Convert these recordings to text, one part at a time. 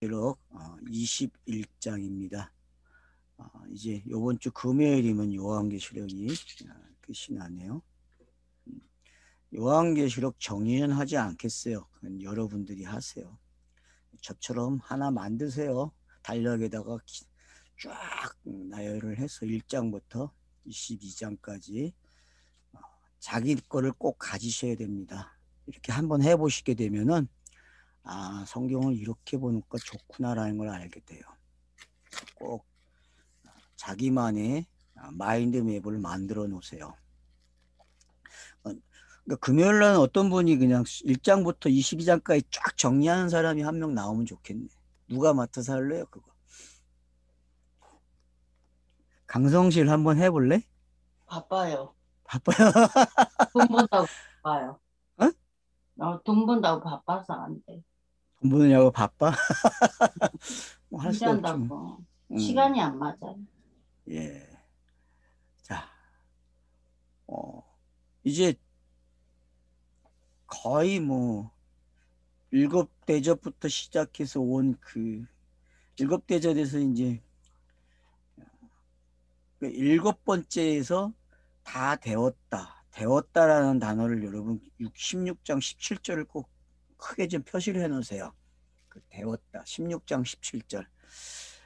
기록 21장입니다. 이제 요번 주 금요일이면 요한계시록이 끝이 나네요. 요한계시록 정리는 하지 않겠어요. 그건 여러분들이 하세요. 저처럼 하나 만드세요. 달력에다가 쫙 나열을 해서 1장부터 22장까지 자기 거를 꼭 가지셔야 됩니다. 이렇게 한번 해보시게 되면은 성경을 이렇게 보니까 좋구나라는 걸 알게 돼요. 꼭 자기만의 마인드맵을 만들어 놓으세요. 그러니까 금요일 날 어떤 분이 그냥 1장부터 22장까지 쫙 정리하는 사람이 한 명 나오면 좋겠네. 누가 맡아서 할래요, 그거? 강성실 한번 해볼래? 바빠요. 바빠요? 돈 번다고 바빠요. 어? 돈 번다고 바빠서 안 돼. 돈 버느냐고 바빠? 뭐 할 수 없지 뭐. 일한다고 음, 시간이 안 맞아요. 예. 자, 이제 거의 뭐 일곱 대접부터 시작해서 온 그 일곱 대접에서 이제 그 일곱 번째에서 다 되었다. 되었다라는 단어를 여러분 16장 17절을 꼭 크게 좀 표시를 해 놓으세요. 그 되었다. 16장 17절.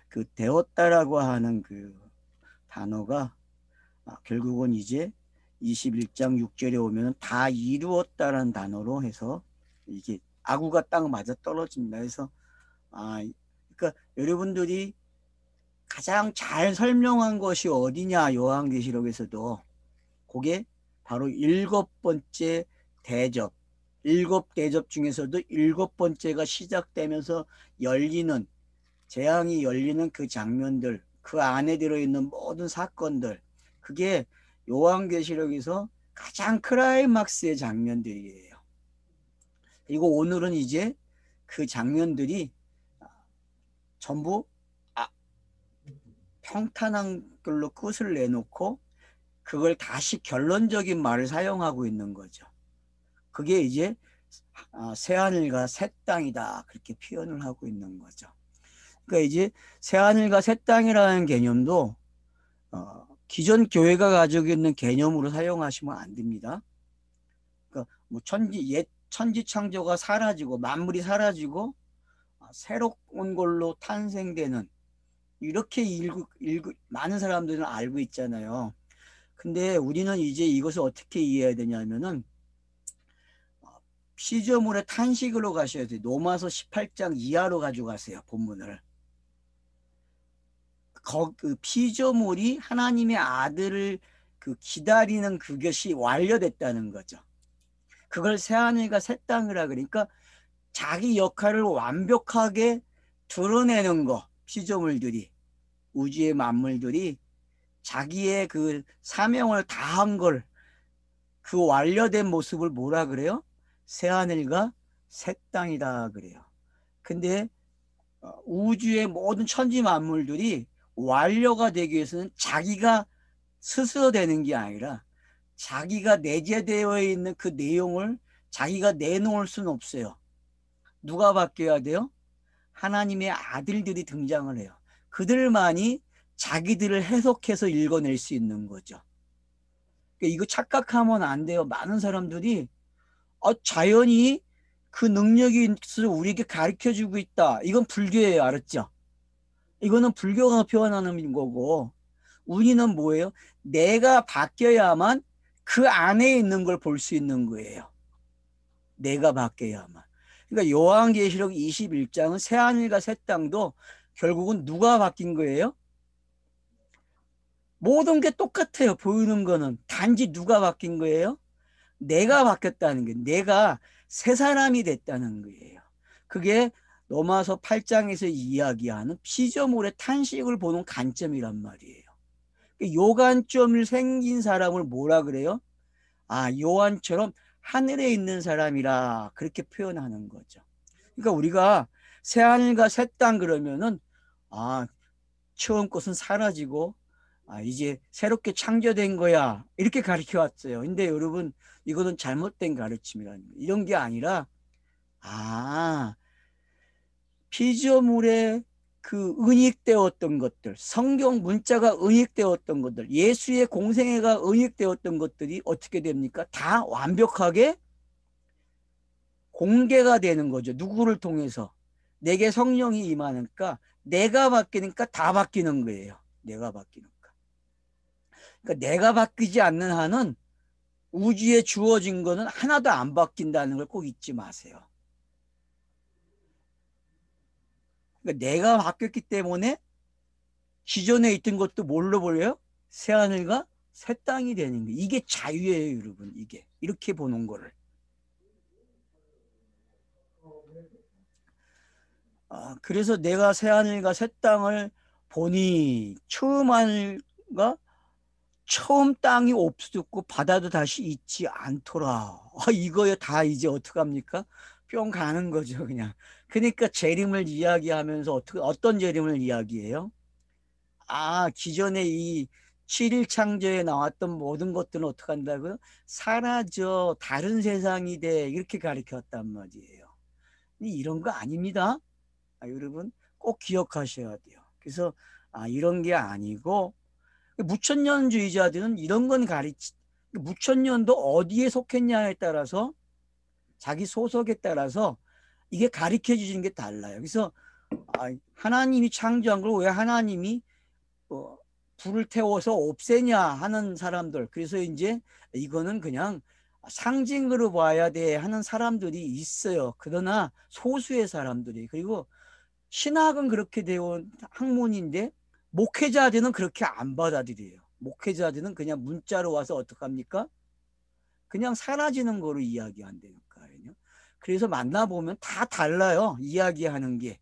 그 되었다라고 하는 그 단어가 결국은 이제 21장 6절에 오면 다 이루었다라는 단어로 해서 이게 아구가 딱 맞아 떨어집니다. 그래서 그러니까 여러분들이 가장 잘 설명한 것이 어디냐 요한계시록에서도 그게 바로 일곱 번째 대접. 일곱 대접 중에서도 일곱 번째가 시작되면서 열리는 재앙이 열리는 그 장면들, 그 안에 들어있는 모든 사건들, 그게 요한계시록에서 가장 클라이막스의 장면들이에요. 그리고 오늘은 이제 그 장면들이 전부 평탄한 걸로 끝을 내놓고 그걸 다시 결론적인 말을 사용하고 있는 거죠. 그게 이제 새하늘과 새 땅이다 그렇게 표현을 하고 있는 거죠. 그러니까 이제 새하늘과 새 땅이라는 개념도 기존 교회가 가지고 있는 개념으로 사용하시면 안 됩니다. 그러니까 뭐 옛 천지 창조가 사라지고 만물이 사라지고 새로운 걸로 탄생되는 이렇게 많은 사람들은 알고 있잖아요. 근데 우리는 이제 이것을 어떻게 이해해야 되냐면은 피조물의 탄식으로 가셔야 돼요. 로마서 18장 이하로 가져가세요. 본문을. 그 피조물이 하나님의 아들을 그 기다리는 그것이 완료됐다는 거죠. 그걸 새하늘과 새 땅이라 그러니까 자기 역할을 완벽하게 드러내는 거. 피조물들이 우주의 만물들이 자기의 그 사명을 다한 걸 그 완료된 모습을 뭐라 그래요? 새하늘과 새 땅이다 그래요. 근데 우주의 모든 천지 만물들이 완료가 되기 위해서는 자기가 스스로 되는 게 아니라 자기가 내재되어 있는 그 내용을 자기가 내놓을 수는 없어요. 누가 바뀌어야 돼요? 하나님의 아들들이 등장을 해요. 그들만이 자기들을 해석해서 읽어낼 수 있는 거죠. 그러니까 이거 착각하면 안 돼요. 많은 사람들이 자연이 그 능력이 있어 우리에게 가르쳐주고 있다. 이건 불교예요. 알았죠? 이거는 불교가 표현하는 거고 우리는 뭐예요? 내가 바뀌어야만 그 안에 있는 걸 볼 수 있는 거예요. 내가 바뀌어야만. 그러니까 요한계시록 21장은 새하늘과 새 땅도 결국은 누가 바뀐 거예요? 모든 게 똑같아요. 보이는 거는. 단지 누가 바뀐 거예요? 내가 바뀌었다는 게 내가 새 사람이 됐다는 거예요. 그게 로마서 8장에서 이야기하는 피조물의 탄식을 보는 관점이란 말이에요. 요 관점을 생긴 사람을 뭐라 그래요? 요한처럼 하늘에 있는 사람이라 그렇게 표현하는 거죠. 그러니까 우리가 새하늘과 새 땅 그러면은 처음 것은 사라지고 이제 새롭게 창조된 거야 이렇게 가르쳐 왔어요. 근데 여러분 이거는 잘못된 가르침이라는 거예요. 이런 게 아니라 아 피조물의 그 은닉되었던 것들, 성경 문자가 은닉되었던 것들, 예수의 공생애가 은닉되었던 것들이 어떻게 됩니까? 다 완벽하게 공개가 되는 거죠. 누구를 통해서? 내게 성령이 임하니까 내가 바뀌니까 다 바뀌는 거예요. 내가 바뀌니까. 그러니까 내가 바뀌지 않는 한은 우주에 주어진 거는 하나도 안 바뀐다는 걸 꼭 잊지 마세요. 그러니까 내가 바뀌었기 때문에 기존에 있던 것도 뭘로 보여요? 새하늘과 새 땅이 되는 거예요. 이게 자유예요, 여러분. 이게 이렇게 보는 거를. 그래서 내가 새하늘과 새 땅을 보니 처음 하늘과 처음 땅이 없어졌고 바다도 다시 있지 않더라. 이거에 다 이제 어떡합니까? 뿅 가는 거죠, 그냥. 그러니까 재림을 이야기하면서 어떤 재림을 이야기해요? 기존에 이 7일 창조에 나왔던 모든 것들은 어떻게 한다고요? 사라져 다른 세상이 돼 이렇게 가르쳤단 말이에요. 이런 거 아닙니다. 여러분 꼭 기억하셔야 돼요. 그래서 이런 게 아니고 무천년주의자들은 이런 건 무천년도 어디에 속했냐에 따라서 자기 소속에 따라서 이게 가르쳐 주시는 게 달라요. 그래서 하나님이 창조한 걸 왜 하나님이 불을 태워서 없애냐 하는 사람들, 그래서 이제 이거는 그냥 상징으로 봐야 돼 하는 사람들이 있어요. 그러나 소수의 사람들이. 그리고 신학은 그렇게 되어 학문인데 목회자들은 그렇게 안 받아들여요. 목회자들은 그냥 문자로 와서 어떡합니까? 그냥 사라지는 거로 이야기한다니까요. 그래서 만나보면 다 달라요. 이야기하는 게.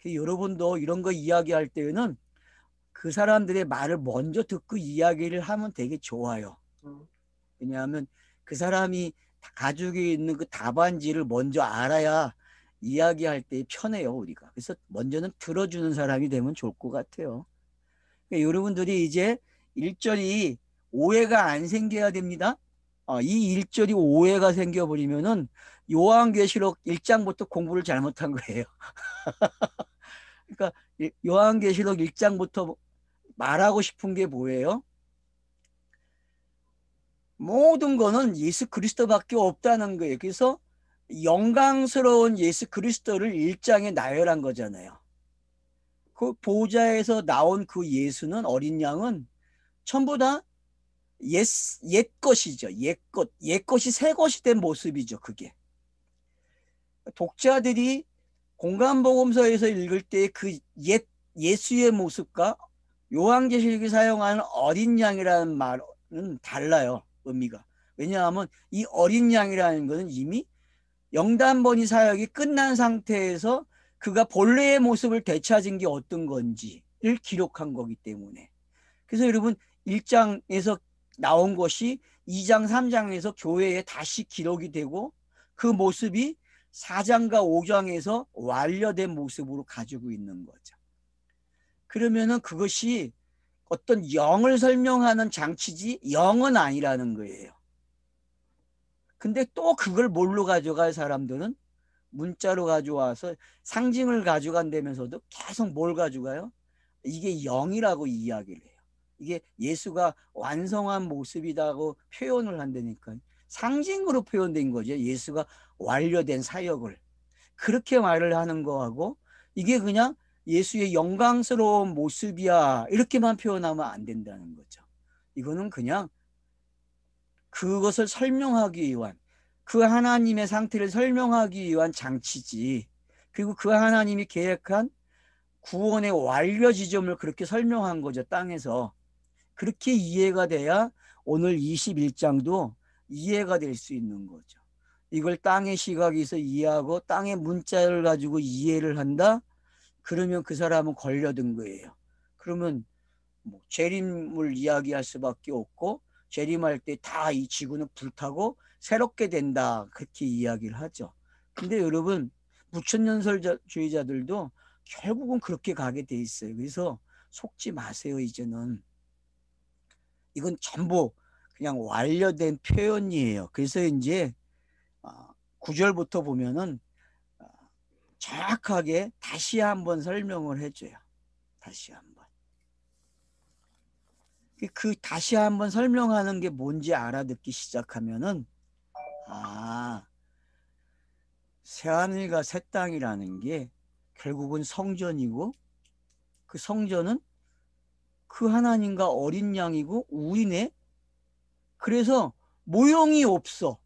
여러분도 이런 거 이야기할 때는 그 사람들의 말을 먼저 듣고 이야기를 하면 되게 좋아요. 왜냐하면 그 사람이 가지고 있는 그 답안지를 먼저 알아야 이야기할 때 편해요, 우리가. 그래서 먼저는 들어주는 사람이 되면 좋을 것 같아요. 그러니까 여러분들이 이제 일절이 오해가 안 생겨야 됩니다. 이 일절이 오해가 생겨버리면은 요한계시록 1장부터 공부를 잘못한 거예요. 그러니까 요한계시록 1장부터 말하고 싶은 게 뭐예요? 모든 거는 예수 그리스도밖에 없다는 거예요. 그래서 영광스러운 예수 그리스도를 1장에 나열한 거잖아요. 그 보좌에서 나온 그 예수는, 어린 양은 전부 다 옛 것이죠. 옛 것이 새 것이 된 모습이죠. 그게. 독자들이 공간복음서에서 읽을 때 그 예수의 모습과 요한계시록이 사용하는 어린 양이라는 말은 달라요. 의미가. 왜냐하면 이 어린 양이라는 것은 이미 영단번이 사역이 끝난 상태에서 그가 본래의 모습을 되찾은 게 어떤 건지를 기록한 거기 때문에. 그래서 여러분 1장에서 나온 것이 2장, 3장에서 교회에 다시 기록이 되고 그 모습이 4장과 5장에서 완료된 모습으로 가지고 있는 거죠. 그러면은 그것이 어떤 영을 설명하는 장치지 영은 아니라는 거예요. 근데 또 그걸 뭘로 가져갈 사람들은 문자로 가져와서 상징을 가져간다면서도 계속 뭘 가져가요? 이게 영이라고 이야기를 해요. 이게 예수가 완성한 모습이라고 표현을 한다니까. 상징으로 표현된 거죠. 예수가 완료된 사역을. 그렇게 말을 하는 거하고 이게 그냥 예수의 영광스러운 모습이야 이렇게만 표현하면 안 된다는 거죠. 이거는 그냥 그것을 설명하기 위한, 그 하나님의 상태를 설명하기 위한 장치지. 그리고 그 하나님이 계획한 구원의 완료 지점을 그렇게 설명한 거죠. 땅에서. 그렇게 이해가 돼야 오늘 21장도 이해가 될 수 있는 거죠. 이걸 땅의 시각에서 이해하고 땅의 문자를 가지고 이해를 한다? 그러면 그 사람은 걸려든 거예요. 그러면 뭐 재림을 이야기할 수밖에 없고 재림할 때 다 이 지구는 불타고 새롭게 된다 그렇게 이야기를 하죠. 근데 여러분 무천년설주의자들도 결국은 그렇게 가게 돼 있어요. 그래서 속지 마세요. 이제는 이건 전부 그냥 완료된 표현이에요. 그래서 이제 9절부터 보면은 정확하게 다시 한번 설명을 해줘요. 다시 한번. 그 다시 한번 설명하는 게 뭔지 알아듣기 시작하면은, 아, 새하늘과 새 땅이라는 게 결국은 성전이고, 그 성전은 그 하나님과 어린 양이고 우리네. 그래서 모형이 없어.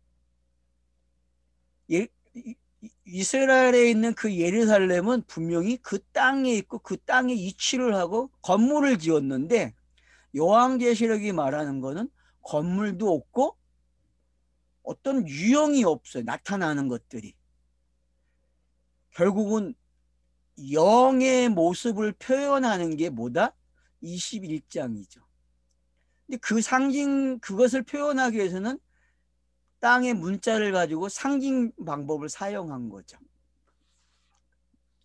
이스라엘에 있는 그 예루살렘은 분명히 그 땅에 있고 그 땅에 이치를 하고 건물을 지었는데, 요한계시록이 말하는 거는 건물도 없고 어떤 유형이 없어요. 나타나는 것들이. 결국은 영의 모습을 표현하는 게 뭐다? 21장이죠. 근데 그 상징, 그것을 표현하기 위해서는 땅의 문자를 가지고 상징 방법을 사용한 거죠.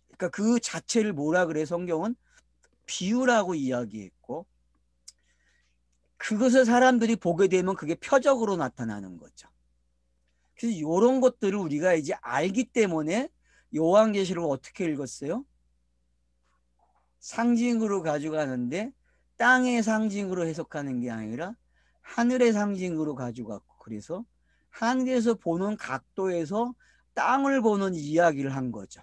그러니까 그 자체를 뭐라 그래? 성경은 비유라고 이야기했고, 그것을 사람들이 보게 되면 그게 표적으로 나타나는 거죠. 그래서 이런 것들을 우리가 이제 알기 때문에 요한계시록을 어떻게 읽었어요? 상징으로 가져가는데 땅의 상징으로 해석하는 게 아니라 하늘의 상징으로 가져갔고, 그래서 하늘에서 보는 각도에서 땅을 보는 이야기를 한 거죠.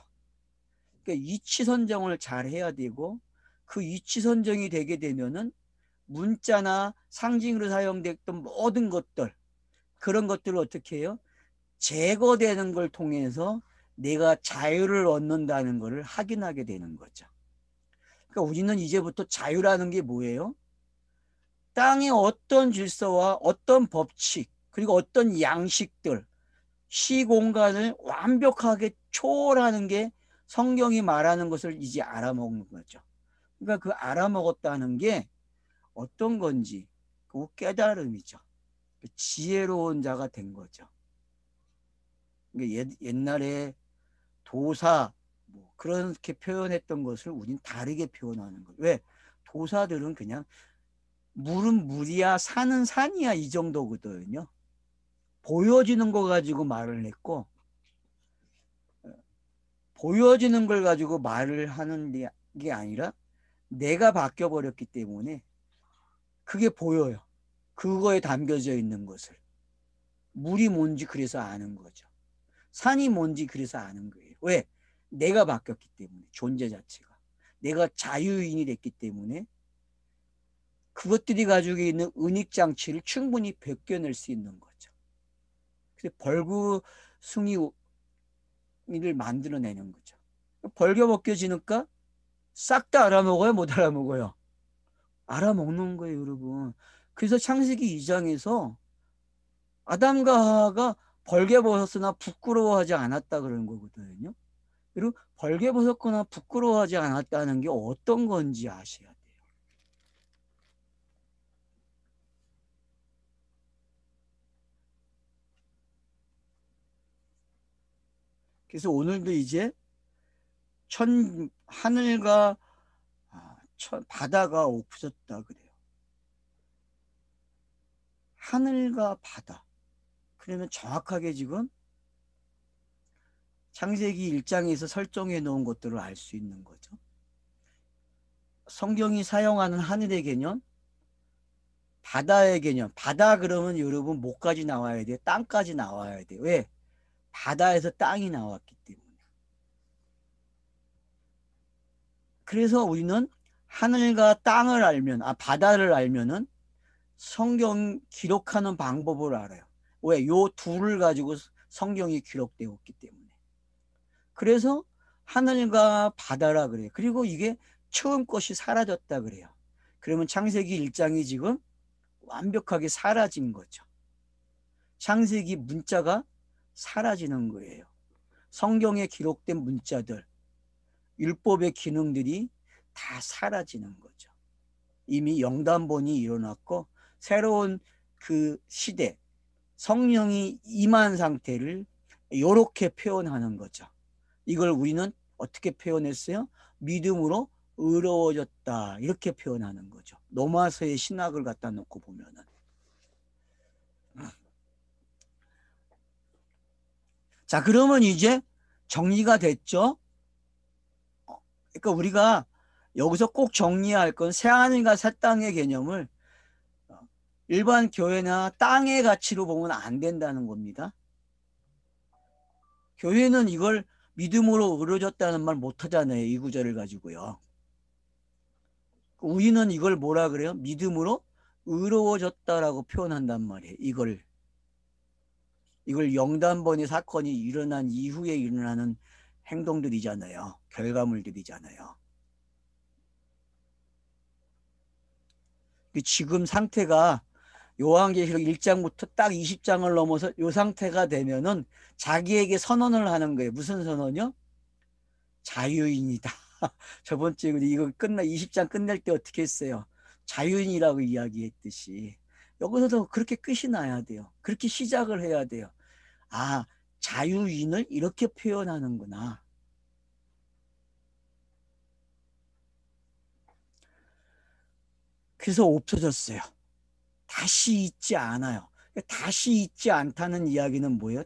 그러니까 위치 선정을 잘 해야 되고, 그 위치 선정이 되게 되면은 문자나 상징으로 사용됐던 모든 것들, 그런 것들을 어떻게 해요? 제거되는 걸 통해서 내가 자유를 얻는다는 것을 확인하게 되는 거죠. 그러니까 우리는 이제부터 자유라는 게 뭐예요? 땅의 어떤 질서와 어떤 법칙, 그리고 어떤 양식들, 시공간을 완벽하게 초월하는 게 성경이 말하는 것을 이제 알아먹는 거죠. 그러니까 그 알아먹었다는 게 어떤 건지 그 깨달음이죠. 지혜로운 자가 된 거죠. 옛날에 도사 뭐 그렇게 표현했던 것을 우린 다르게 표현하는 거예요. 왜? 도사들은 그냥 물은 물이야, 산은 산이야, 이 정도거든요. 보여지는 거 가지고 말을 했고, 보여지는 걸 가지고 말을 하는 게 아니라 내가 바뀌어 버렸기 때문에 그게 보여요. 그거에 담겨져 있는 것을. 물이 뭔지 그래서 아는 거죠. 산이 뭔지 그래서 아는 거예요. 왜? 내가 바뀌었기 때문에, 존재 자체가. 내가 자유인이 됐기 때문에 그것들이 가지고 있는 은닉장치를 충분히 벗겨낼 수 있는 거죠. 그래서 벌구숭이를 만들어내는 거죠. 벌겨벗겨지니까 싹 다 알아먹어요? 못 알아먹어요? 알아먹는 거예요, 여러분. 그래서 창세기 2장에서 아담과 하와가 벌개벗었으나 부끄러워하지 않았다 그러는 거거든요. 그리고 벌개벗었거나 부끄러워하지 않았다는 게 어떤 건지 아셔야 돼요. 그래서 오늘도 이제 하늘과 바다가 엎어졌다 그래요. 하늘과 바다. 그러면 정확하게 지금 창세기 1장에서 설정해 놓은 것들을 알 수 있는 거죠. 성경이 사용하는 하늘의 개념, 바다의 개념. 바다 그러면 여러분 뭐까지 나와야 돼요? 땅까지 나와야 돼요. 왜? 바다에서 땅이 나왔기 때문에. 그래서 우리는 하늘과 땅을 알면, 바다를 알면은 성경 기록하는 방법을 알아요. 왜? 요 둘을 가지고 성경이 기록되었기 때문에. 그래서 하늘과 바다라 그래요. 그리고 이게 처음 것이 사라졌다 그래요. 그러면 창세기 1장이 지금 완벽하게 사라진 거죠. 창세기 문자가 사라지는 거예요. 성경에 기록된 문자들, 율법의 기능들이 다 사라지는 거죠. 이미 영단본이 일어났고 새로운 그 시대, 성령이 임한 상태를 이렇게 표현하는 거죠. 이걸 우리는 어떻게 표현했어요? 믿음으로 의로워졌다, 이렇게 표현하는 거죠. 로마서의 신학을 갖다 놓고 보면은. 자, 그러면 이제 정리가 됐죠? 그러니까 우리가 여기서 꼭 정리할 건 새하늘과 새 땅의 개념을 일반 교회나 땅의 가치로 보면 안 된다는 겁니다. 교회는 이걸 믿음으로 의로워졌다는 말 못하잖아요. 이 구절을 가지고요. 우리는 이걸 뭐라 그래요? 믿음으로 의로워졌다라고 표현한단 말이에요. 이걸 영단번의 사건이 일어난 이후에 일어나는 행동들이잖아요. 결과물들이잖아요. 지금 상태가 요한계시록 1장부터 딱 20장을 넘어서 이 상태가 되면은 자기에게 선언을 하는 거예요. 무슨 선언이요? 자유인이다. 저번 주에 이거 20장 끝낼 때 어떻게 했어요? 자유인이라고 이야기했듯이 여기서도 그렇게 끝이 나야 돼요. 그렇게 시작을 해야 돼요. 아, 자유인을 이렇게 표현하는구나. 그래서 없어졌어요. 다시 있지 않아요. 다시 있지 않다는 이야기는 뭐예요?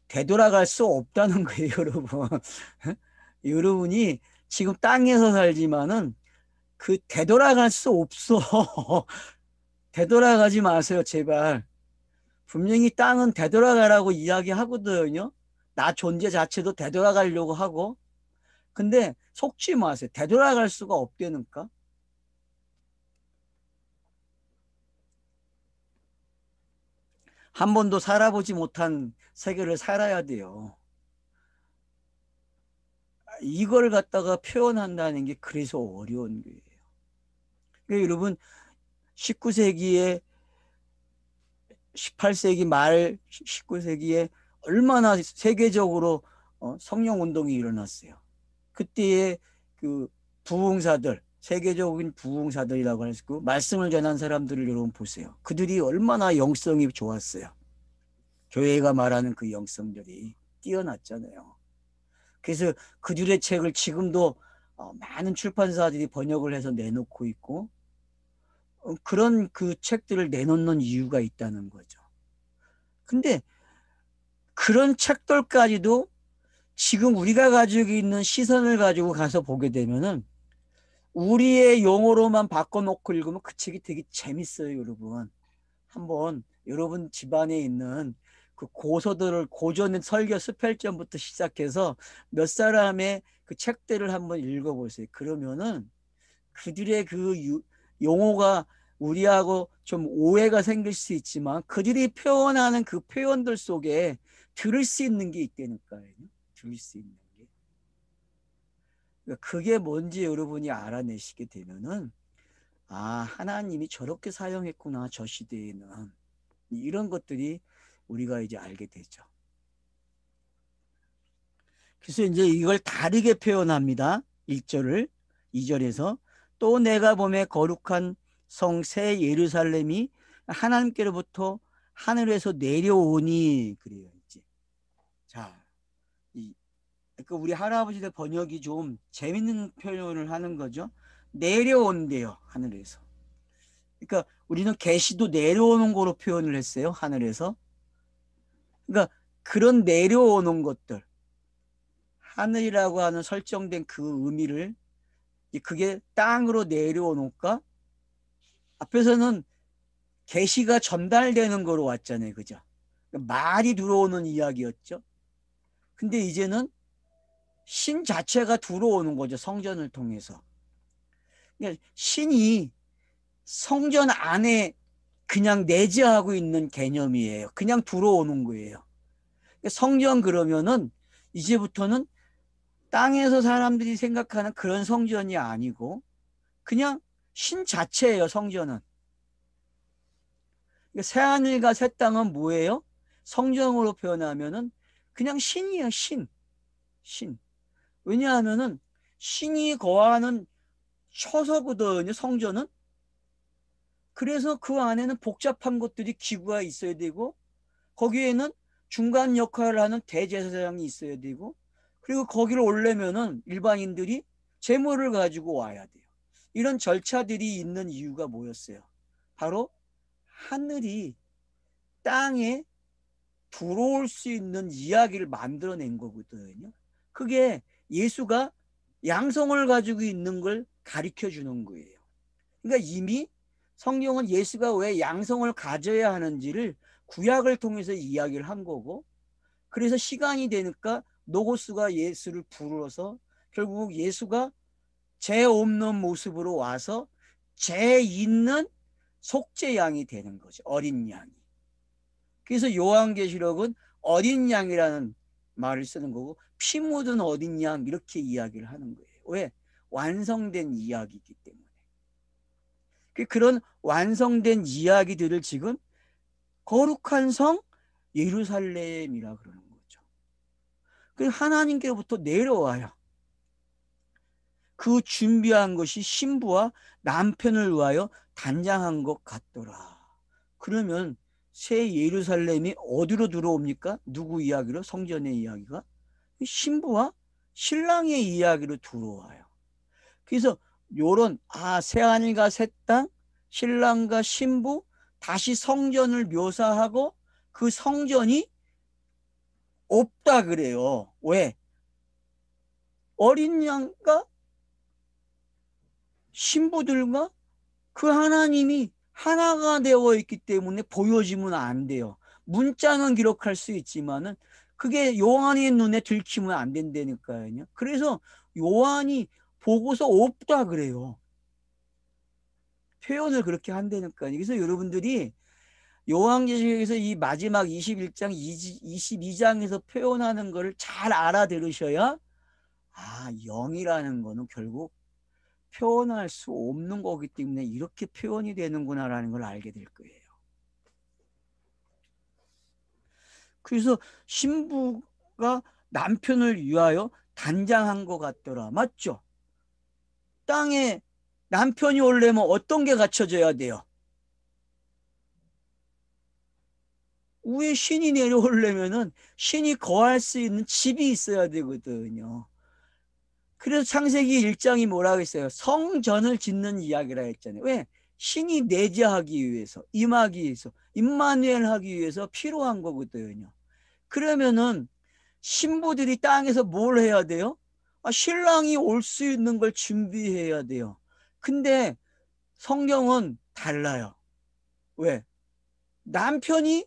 되돌아갈 수 없다는 거예요, 여러분. 여러분이 지금 땅에서 살지만은 그 되돌아갈 수 없어. 되돌아가지 마세요, 제발. 분명히 땅은 되돌아가라고 이야기하거든요. 나 존재 자체도 되돌아가려고 하고. 근데 속지 마세요. 되돌아갈 수가 없다니까. 한 번도 살아보지 못한 세계를 살아야 돼요. 이걸 갖다가 표현한다는 게 그래서 어려운 거예요. 그러니까 여러분 19세기에 18세기 말 19세기에 얼마나 세계적으로 성령 운동이 일어났어요. 그때의 그 부흥사들, 세계적인 부흥사들이라고 할 수 있고 말씀을 전한 사람들을 여러분 보세요. 그들이 얼마나 영성이 좋았어요. 교회가 말하는 그 영성들이 뛰어났잖아요. 그래서 그들의 책을 지금도 많은 출판사들이 번역을 해서 내놓고 있고 그런 그 책들을 내놓는 이유가 있다는 거죠. 근데 그런 책들까지도 지금 우리가 가지고 있는 시선을 가지고 가서 보게 되면은 우리의 용어로만 바꿔놓고 읽으면 그 책이 되게 재밌어요, 여러분. 한번 여러분 집안에 있는 그 고서들을 고전 설교 스펠전부터 시작해서 몇 사람의 그 책들을 한번 읽어보세요. 그러면은 그들의 그 용어가 우리하고 좀 오해가 생길 수 있지만 그들이 표현하는 그 표현들 속에 들을 수 있는 게 있다니까요. 들을 수 있는 게. 그게 뭔지 여러분이 알아내시게 되면은 아, 하나님이 저렇게 사용했구나, 저 시대에는. 이런 것들이 우리가 이제 알게 되죠. 그래서 이제 이걸 다르게 표현합니다. 1절을 2절에서 또 내가 보매 거룩한 성 새 예루살렘이 하나님께로부터 하늘에서 내려오니 그래요. 이제. 자, 그러니까 우리 할아버지들 번역이 좀 재밌는 표현을 하는 거죠. 내려온대요, 하늘에서. 그러니까 우리는 계시도 내려오는 거로 표현을 했어요, 하늘에서. 그러니까 그런 내려오는 것들, 하늘이라고 하는 설정된 그 의미를 그게 땅으로 내려오니까 앞에서는 계시가 전달되는 거로 왔잖아요, 그죠? 말이 들어오는 이야기였죠. 근데 이제는 신 자체가 들어오는 거죠, 성전을 통해서. 그러니까 신이 성전 안에 그냥 내재하고 있는 개념이에요. 그냥 들어오는 거예요. 성전 그러면은 이제부터는 땅에서 사람들이 생각하는 그런 성전이 아니고 그냥 신 자체예요, 성전은. 새하늘과 새 땅은 뭐예요? 성전으로 표현하면은 그냥 신이에요, 신. 신. 왜냐하면은 신이 거하는 처소거든요, 성전은. 그래서 그 안에는 복잡한 것들이 기구가 있어야 되고 거기에는 중간 역할을 하는 대제사장이 있어야 되고 그리고 거기를 오려면은 일반인들이 제물을 가지고 와야 돼요. 이런 절차들이 있는 이유가 뭐였어요? 바로 하늘이 땅에 들어올 수 있는 이야기를 만들어낸 거거든요. 그게 예수가 양성을 가지고 있는 걸 가르쳐 주는 거예요. 그러니까 이미 성경은 예수가 왜 양성을 가져야 하는지를 구약을 통해서 이야기를 한 거고, 그래서 시간이 되니까 노고스가 예수를 불러서 결국 예수가 죄 없는 모습으로 와서 죄 있는 속죄 양이 되는 거죠. 어린 양이. 그래서 요한계시록은 어린 양이라는 말을 쓰는 거고, 피 묻은 어린 양 이렇게 이야기를 하는 거예요. 왜? 완성된 이야기이기 때문에. 그런 완성된 이야기들을 지금 거룩한 성 예루살렘이라 그러는 거죠. 그 하나님께로부터 내려와요. 그 준비한 것이 신부와 남편을 위하여 단장한 것 같더라. 그러면 새 예루살렘이 어디로 들어옵니까? 누구 이야기로? 성전의 이야기가? 신부와 신랑의 이야기로 들어와요. 그래서 요런 새하늘과 새 땅, 신랑과 신부, 다시 성전을 묘사하고 그 성전이 없다 그래요. 왜? 어린 양과 신부들과 그 하나님이 하나가 되어 있기 때문에 보여지면 안 돼요. 문자는 기록할 수 있지만은 그게 요한의 눈에 들키면 안 된다니까요. 그래서 요한이 보고서 없다 그래요. 표현을 그렇게 한다니까요. 그래서 여러분들이 요한계시록에서 이 마지막 21장, 22장에서 표현하는 것을 잘 알아들으셔야 영이라는 거는 결국 표현할 수 없는 거기 때문에 이렇게 표현이 되는구나라는 걸 알게 될 거예요. 그래서 신부가 남편을 위하여 단장한 것 같더라. 맞죠? 땅에 남편이 오려면 어떤 게 갖춰져야 돼요? 위에 신이 내려오려면은 신이 거할 수 있는 집이 있어야 되거든요. 그래서 창세기 1장이 뭐라고 했어요? 성전을 짓는 이야기라 했잖아요. 왜? 신이 내재하기 위해서, 임하기 위해서, 임마누엘 하기 위해서 필요한 거거든요. 그러면은 신부들이 땅에서 뭘 해야 돼요? 신랑이 올 수 있는 걸 준비해야 돼요. 근데 성경은 달라요. 왜? 남편이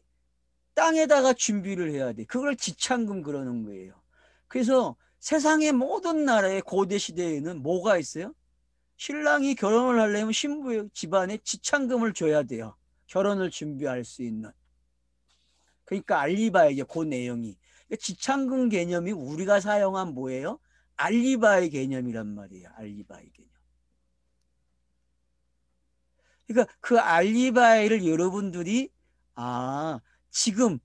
땅에다가 준비를 해야 돼. 그걸 지창금 그러는 거예요. 그래서 세상의 모든 나라의 고대 시대에는 뭐가 있어요? 신랑이 결혼을 하려면 신부의 집안에 지창금을 줘야 돼요. 결혼을 준비할 수 있는. 그러니까 알리바이죠. 그 내용이. 지창금 개념이 우리가 사용한 뭐예요? 알리바이 개념이란 말이에요. 알리바이 개념. 그러니까 그 알리바이를 여러분들이 지금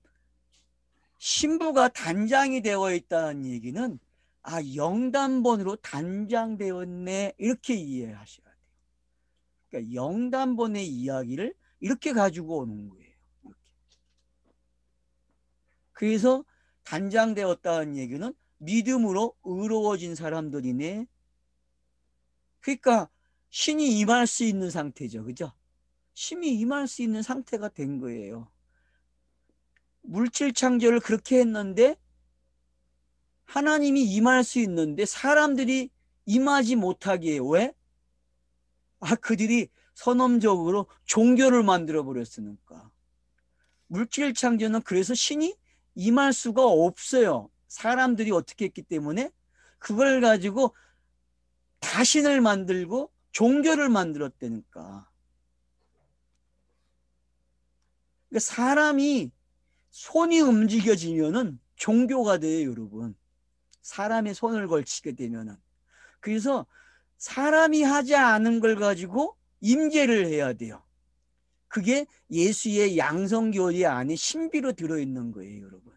신부가 단장이 되어 있다는 얘기는 영단본으로 단장되었네 이렇게 이해하셔야 돼요. 그러니까 영단본의 이야기를 이렇게 가지고 오는 거예요. 이렇게. 그래서 단장되었다는 얘기는 믿음으로 의로워진 사람들이네. 그러니까 신이 임할 수 있는 상태죠. 그죠? 신이 임할 수 있는 상태가 된 거예요. 물질 창조를 그렇게 했는데 하나님이 임할 수 있는데 사람들이 임하지 못하게 해요. 왜? 그들이 선험적으로 종교를 만들어 버렸으니까. 물질 창조는 그래서 신이 임할 수가 없어요. 사람들이 어떻게 했기 때문에 그걸 가지고 다신을 만들고 종교를 만들었다니까. 그러니까 사람이 손이 움직여지면은 종교가 돼요, 여러분. 사람의 손을 걸치게 되면은. 그래서 사람이 하지 않은 걸 가지고 임재를 해야 돼요. 그게 예수의 양성교리 안에 신비로 들어있는 거예요, 여러분.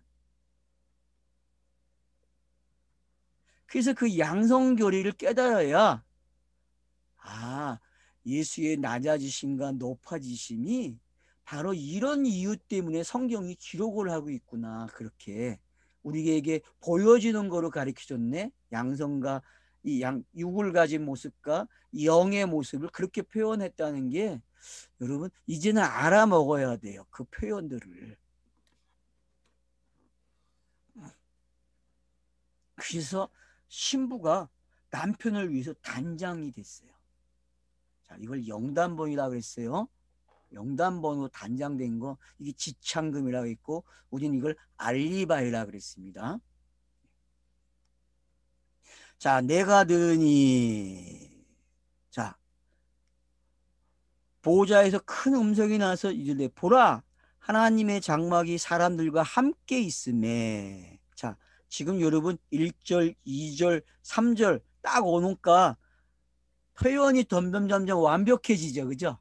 그래서 그 양성교리를 깨달아야 예수의 낮아지심과 높아지심이 바로 이런 이유 때문에 성경이 기록을 하고 있구나. 그렇게 우리에게 보여지는 거로 가르쳐줬네. 양성과 이 육을 가진 모습과 영의 모습을 그렇게 표현했다는 게 여러분 이제는 알아먹어야 돼요. 그 표현들을. 그래서 신부가 남편을 위해서 단장이 됐어요. 자, 이걸 영단번이라고 그랬어요. 영단번으로 단장된 거, 이게 지참금이라고 했고, 우리는 이걸 알리바이라고 그랬습니다. 자, 내가 들으니, 자, 보좌에서 큰 음성이 나서 이르되 보라, 하나님의 장막이 사람들과 함께 있음에. 자, 지금 여러분 1절, 2절, 3절 딱 오니까 표현이 점점 완벽해지죠. 그죠?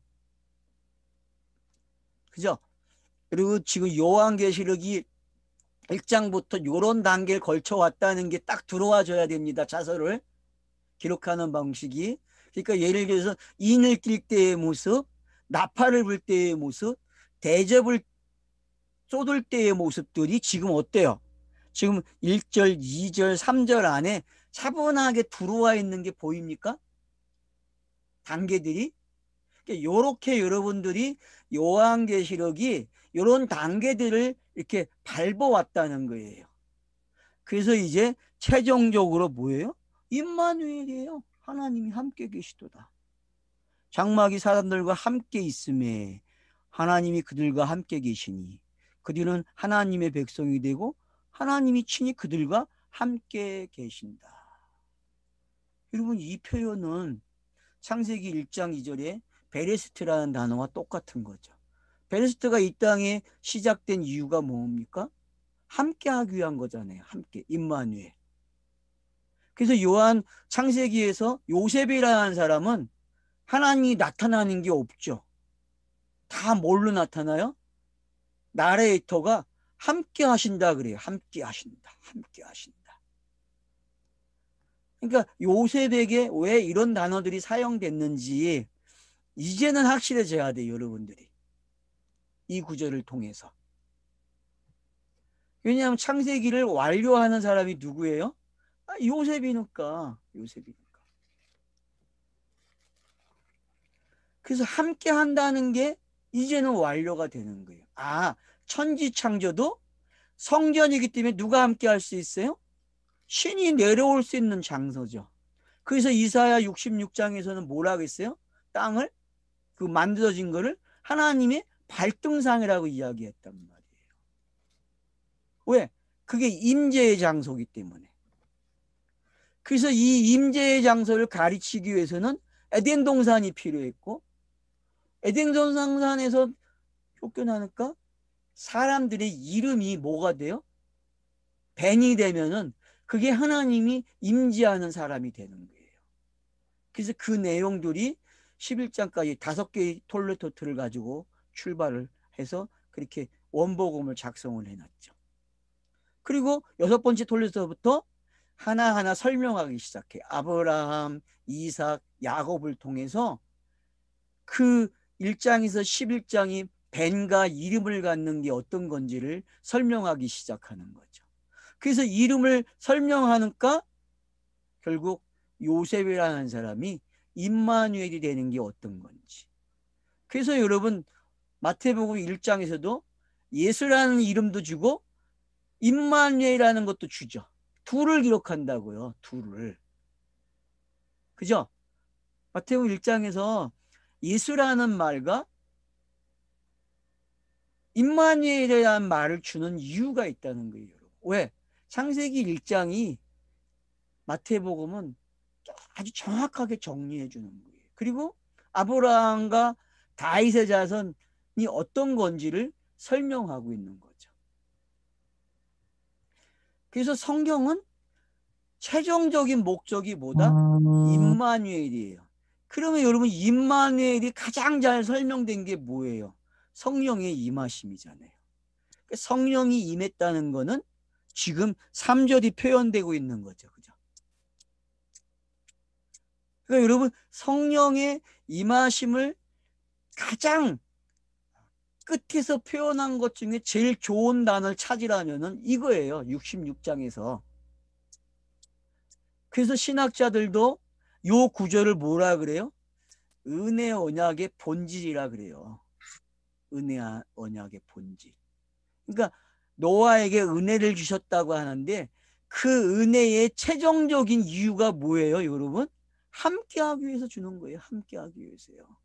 그죠? 그리고 지금 요한계시록이 1장부터 요런 단계를 걸쳐 왔다는 게 딱 들어와 줘야 됩니다. 자서를 기록하는 방식이. 그러니까 예를 들어서 인을 뛸 때의 모습, 나팔을 불 때의 모습, 대접을 쏟을 때의 모습들이 지금 어때요? 지금 1절, 2절, 3절 안에 차분하게 들어와 있는 게 보입니까? 단계들이. 요렇게 여러분들이 요한계시록이 요런 단계들을 이렇게 밟아왔다는 거예요. 그래서 이제 최종적으로 뭐예요? 임마누엘이에요. 하나님이 함께 계시도다. 장막이 사람들과 함께 있음에 하나님이 그들과 함께 계시니 그들은 하나님의 백성이 되고 하나님이 친히 그들과 함께 계신다. 여러분, 이 표현은 창세기 1장 2절에 베레스트라는 단어와 똑같은 거죠. 베레스트가 이 땅에 시작된 이유가 뭡니까? 함께 하기 위한 거잖아요. 함께, 임마누엘. 그래서 요한 창세기에서 요셉이라는 사람은 하나님이 나타나는 게 없죠. 다 뭘로 나타나요? 나레이터가 함께 하신다 그래요. 함께 하신다. 함께 하신다. 그러니까 요셉에게 왜 이런 단어들이 사용됐는지 이제는 확실해져야 돼요. 여러분들이. 이 구절을 통해서. 왜냐하면 창세기를 완료하는 사람이 누구예요? 요셉이니까. 요셉이니까. 그래서 함께 한다는 게 이제는 완료가 되는 거예요. 아, 천지창조도 성전이기 때문에 누가 함께 할 수 있어요? 신이 내려올 수 있는 장소죠. 그래서 이사야 66장에서는 뭐라고 했어요? 땅을, 그 만들어진 거를 하나님의 발등상이라고 이야기했단 말이에요. 왜? 그게 임재의 장소이기 때문에. 그래서 이 임재의 장소를 가르치기 위해서는 에덴 동산이 필요했고, 에덴 동산에서 쫓겨나니까 사람들의 이름이 뭐가 돼요? 벤이 되면은 그게 하나님이 임재하는 사람이 되는 거예요. 그래서 그 내용들이 11장까지 5개의 톨레토트를 가지고 출발을 해서 그렇게 원복음을 작성을 해놨죠. 그리고 6번째 톨레토부터 하나하나 설명하기 시작해. 아브라함, 이삭, 야곱을 통해서 그 1장에서 11장이 벤과 이름을 갖는 게 어떤 건지를 설명하기 시작하는 거죠. 그래서 이름을 설명하니까 결국 요셉이라는 사람이 임마누엘이 되는 게 어떤 건지. 그래서 여러분 마태복음 1장에서도 예수라는 이름도 주고 임마누엘이라는 것도 주죠. 둘을 기록한다고요. 둘을. 그죠? 마태복음 1장에서 예수라는 말과 임마누엘이라는 말을 주는 이유가 있다는 거예요. 왜? 창세기 1장이 마태복음은 아주 정확하게 정리해 주는 거예요. 그리고 아브라함과 다윗의 자손이 어떤 건지를 설명하고 있는 거죠. 그래서 성경은 최종적인 목적이 뭐다? 임마누엘이에요. 그러면 여러분 임마누엘이 가장 잘 설명된 게 뭐예요? 성령의 임하심이잖아요. 성령이 임했다는 거는 지금 3절이 표현되고 있는 거죠. 그죠? 그러니까 여러분 성령의 임하심을 가장 끝에서 표현한 것 중에 제일 좋은 단어를 찾으라면은 이거예요. 66장에서. 그래서 신학자들도 요 구절을 뭐라 그래요? 은혜 언약의 본질이라 그래요. 은혜 언약의 본질. 그러니까 노아에게 은혜를 주셨다고 하는데 그 은혜의 최종적인 이유가 뭐예요, 여러분? 함께하기 위해서 주는 거예요. 함께하기 위해서요.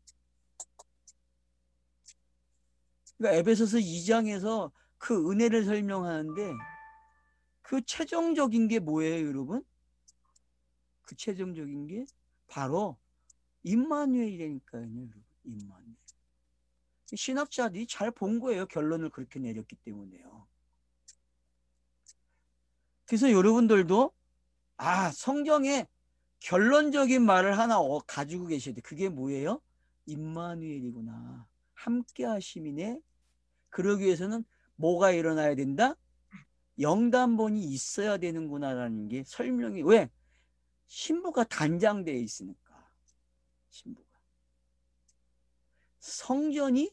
그러니까 에베소서 2장에서 그 은혜를 설명하는데 그 최종적인 게 뭐예요, 여러분? 그 최종적인 게 바로 임마누엘이라니까요, 여러분. 임마누엘. 신학자들이 잘 본 거예요. 결론을 그렇게 내렸기 때문에요. 그래서 여러분들도 성경에 결론적인 말을 하나 가지고 계셔야 돼. 그게 뭐예요? 임마누엘이구나. 함께 하심이네. 그러기 위해서는 뭐가 일어나야 된다? 영단본이 있어야 되는구나라는 게 설명이. 왜? 신부가 단장되어 있으니까. 신부가. 성전이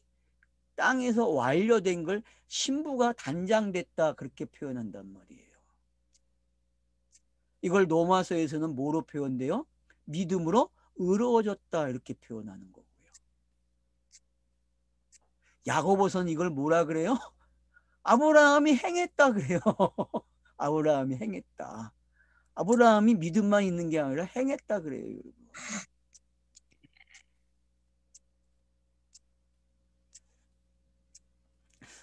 땅에서 완료된 걸 신부가 단장됐다 그렇게 표현한단 말이에요. 이걸 로마서에서는 뭐로 표현돼요? 믿음으로 의로워졌다 이렇게 표현하는 거고요. 야고보서는 이걸 뭐라 그래요? 아브라함이 행했다 그래요. 아브라함이 행했다. 아브라함이 믿음만 있는 게 아니라 행했다 그래요.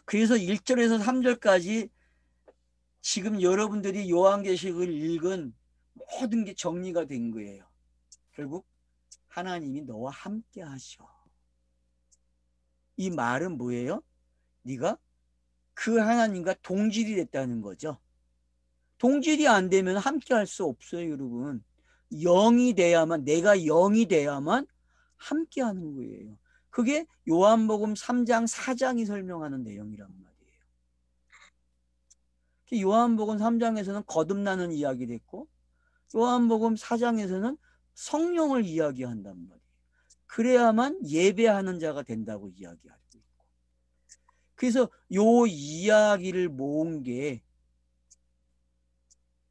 그래서 1절에서 3절까지 지금 여러분들이 요한계시록을 읽은 모든 게 정리가 된 거예요. 결국 하나님이 너와 함께 하셔. 이 말은 뭐예요? 네가 그 하나님과 동질이 됐다는 거죠. 동질이 안 되면 함께 할 수 없어요, 여러분. 영이 돼야만, 내가 영이 돼야만 함께 하는 거예요. 그게 요한복음 3장, 4장이 설명하는 내용이란 말이에요. 요한복음 3장에서는 거듭나는 이야기를 했고, 요한복음 4장에서는 성령을 이야기한단 말이에요. 그래야만 예배하는 자가 된다고 이야기하고 있고. 그래서 요 이야기를 모은 게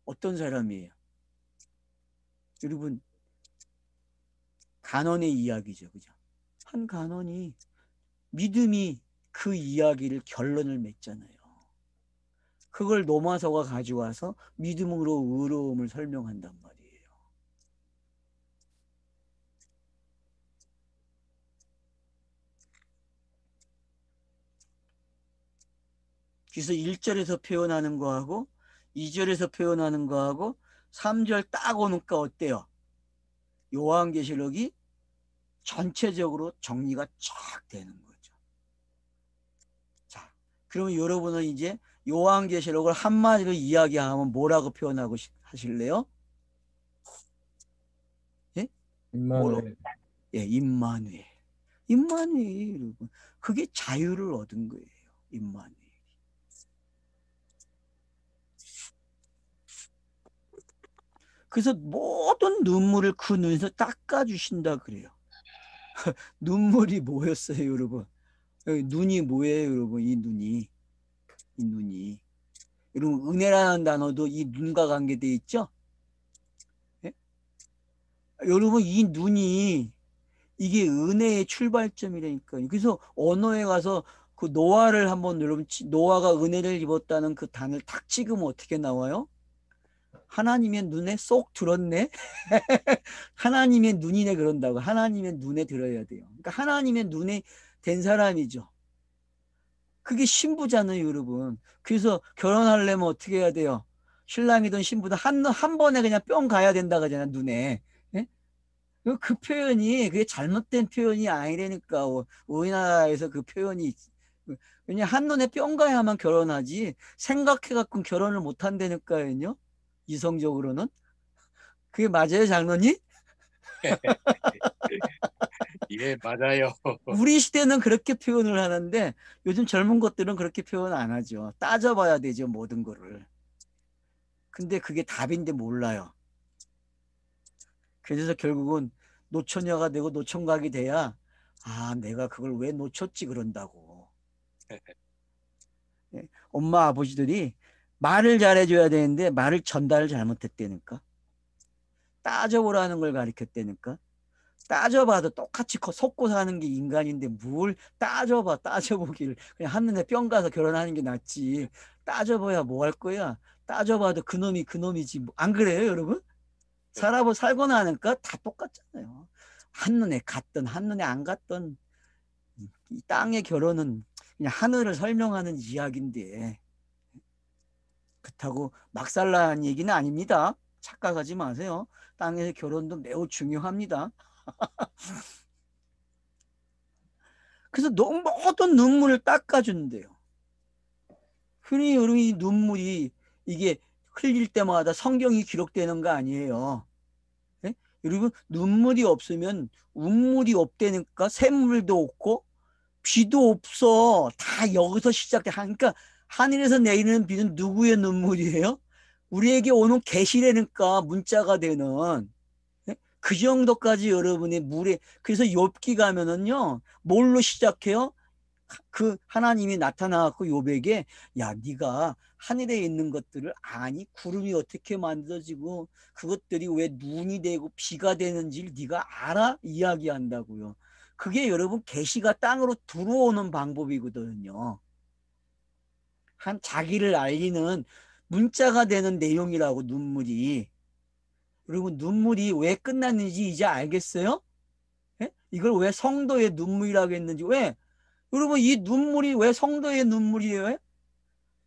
어떤 사람이에요? 여러분, 간원의 이야기죠. 그죠? 한 간원이 믿음이 그 이야기를 결론을 맺잖아요. 그걸 로마서가 가져와서 믿음으로 의로움을 설명한단 말이에요. 그래서 1절에서 표현하는 거하고 2절에서 표현하는 거하고 3절 딱 오니까 어때요? 요한계시록이 전체적으로 정리가 쫙 되는 거죠. 자, 그러면 여러분은 이제 요한계시록을 한마디로 이야기하면 뭐라고 표현하고 하실래요? 예? 임마누엘. 예, 임마누엘. 임마누엘, 여러분. 그게 자유를 얻은 거예요. 임마누엘. 그래서 모든 눈물을 그 눈에서 닦아주신다 그래요. 눈물이 뭐였어요, 여러분? 눈이 뭐예요, 여러분? 이 눈이. 이 눈이. 여러분, 은혜라는 단어도 이 눈과 관계되어 있죠? 예? 여러분, 이 눈이 이게 은혜의 출발점이라니까요. 그래서 언어에 가서 그 노아를 한번 여러분, 노아가 은혜를 입었다는 그 단을 탁 찍으면 어떻게 나와요? 하나님의 눈에 쏙 들었네. 하나님의 눈이네 그런다고. 하나님의 눈에 들어야 돼요. 그러니까 하나님의 눈에 된 사람이죠. 그게 신부잖아요, 여러분. 그래서 결혼하려면 어떻게 해야 돼요? 신랑이든 신부든 한 번에 그냥 뿅 가야 된다 그러잖아, 눈에. 예? 그 표현이 그게 잘못된 표현이 아니라니까. 우리나라에서 그 표현이 왜냐 한눈에 뿅 가야만 결혼하지 생각해갖고 결혼을 못 한다니까요. 이성적으로는. 그게 맞아요, 장로님? 예, 맞아요. 우리 시대는 그렇게 표현을 하는데 요즘 젊은 것들은 그렇게 표현 안 하죠. 따져봐야 되죠, 모든 거를. 근데 그게 답인데 몰라요. 그래서 결국은 노처녀가 되고 노총각이 돼야 내가 그걸 왜 놓쳤지 그런다고. 엄마 아버지들이 말을 잘해줘야 되는데 말을 전달을 잘못했다니까. 따져보라는 걸 가르쳤다니까. 따져봐도 똑같이 속고 사는 게 인간인데 뭘 따져봐. 따져보기를 그냥 한눈에 뿅 가서 결혼하는 게 낫지. 따져봐야 뭐 할 거야. 따져봐도 그놈이 그놈이지. 안 그래요, 여러분? 살고 나니까 다 똑같잖아요. 한눈에 갔던 한눈에 안 갔던 이 땅의 결혼은 그냥 하늘을 설명하는 이야기인데 그렇다고 막살난 얘기는 아닙니다. 착각하지 마세요. 땅의 결혼도 매우 중요합니다. 그래서 너무 모든 눈물을 닦아준대요. 흔히 여러분이 눈물이 이게 흘릴 때마다 성경이 기록되는 거 아니에요. 네? 여러분 눈물이 없으면 운물이 없다니까 샘물도 없고 비도 없어. 다 여기서 시작돼. 그러니까 하늘에서 내리는 비는 누구의 눈물이에요? 우리에게 오는 계시라니까 문자가 되는. 네? 그 정도까지 여러분의 물에 그래서 욥기 가면은요 뭘로 시작해요? 그 하나님이 나타나갖고 욥에게 야 네가 하늘에 있는 것들을 아니 구름이 어떻게 만들어지고 그것들이 왜 눈이 되고 비가 되는지를 네가 알아? 이야기한다고요. 그게 여러분 계시가 땅으로 들어오는 방법이거든요. 한 자기를 알리는 문자가 되는 내용이라고 눈물이. 여러분 눈물이 왜 끝났는지 이제 알겠어요? 예? 이걸 왜 성도의 눈물이라고 했는지. 왜? 여러분 이 눈물이 왜 성도의 눈물이에요?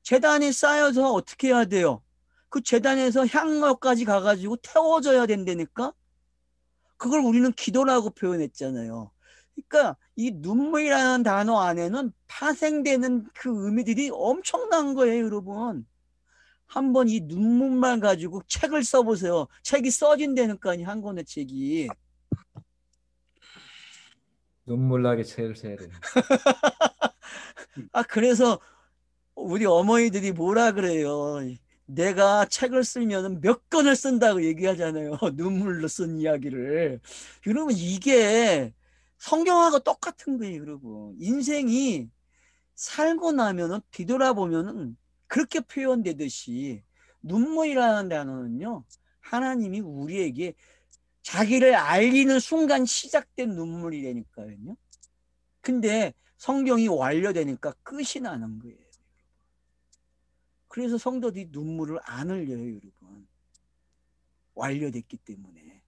제단이 쌓여서 어떻게 해야 돼요? 그 제단에서 향로까지 가가지고 태워져야 된다니까? 그걸 우리는 기도라고 표현했잖아요. 그러니까 이 눈물이라는 단어 안에는 파생되는 그 의미들이 엄청난 거예요, 여러분. 한번 이 눈물만 가지고 책을 써보세요. 책이 써진다니까요, 한 권의 책이. 눈물 나게 책을 써야 돼. 그래서 우리 어머니들이 뭐라 그래요? 내가 책을 쓰면 몇 권을 쓴다고 얘기하잖아요. 눈물로 쓴 이야기를. 그러면 이게 성경하고 똑같은 거예요, 여러분. 인생이 살고 나면은 뒤돌아보면은 그렇게 표현되듯이 눈물이라는 단어는요, 하나님이 우리에게 자기를 알리는 순간 시작된 눈물이라니까요. 근데 성경이 완료되니까 끝이 나는 거예요. 그래서 성도들이 눈물을 안 흘려요, 여러분. 완료됐기 때문에.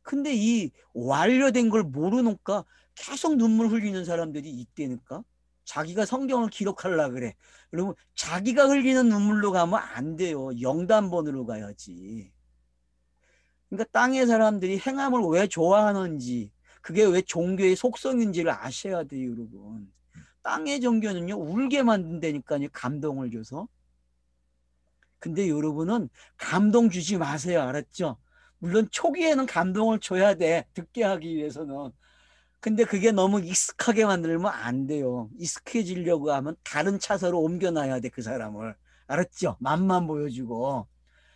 근데 이 완료된 걸 모르니까 계속 눈물 흘리는 사람들이 있다니까. 자기가 성경을 기록하려고 그래. 여러분 자기가 흘리는 눈물로 가면 안 돼요. 영단본으로 가야지. 그러니까 땅의 사람들이 행함을 왜 좋아하는지, 그게 왜 종교의 속성인지를 아셔야 돼요, 여러분. 땅의 종교는요 울게 만든다니까요, 감동을 줘서. 근데 여러분은 감동 주지 마세요, 알았죠? 물론 초기에는 감동을 줘야 돼, 듣게 하기 위해서는. 근데 그게 너무 익숙하게 만들면 안 돼요. 익숙해지려고 하면 다른 차서로 옮겨놔야 돼, 그 사람을. 알았죠? 맛만 보여주고.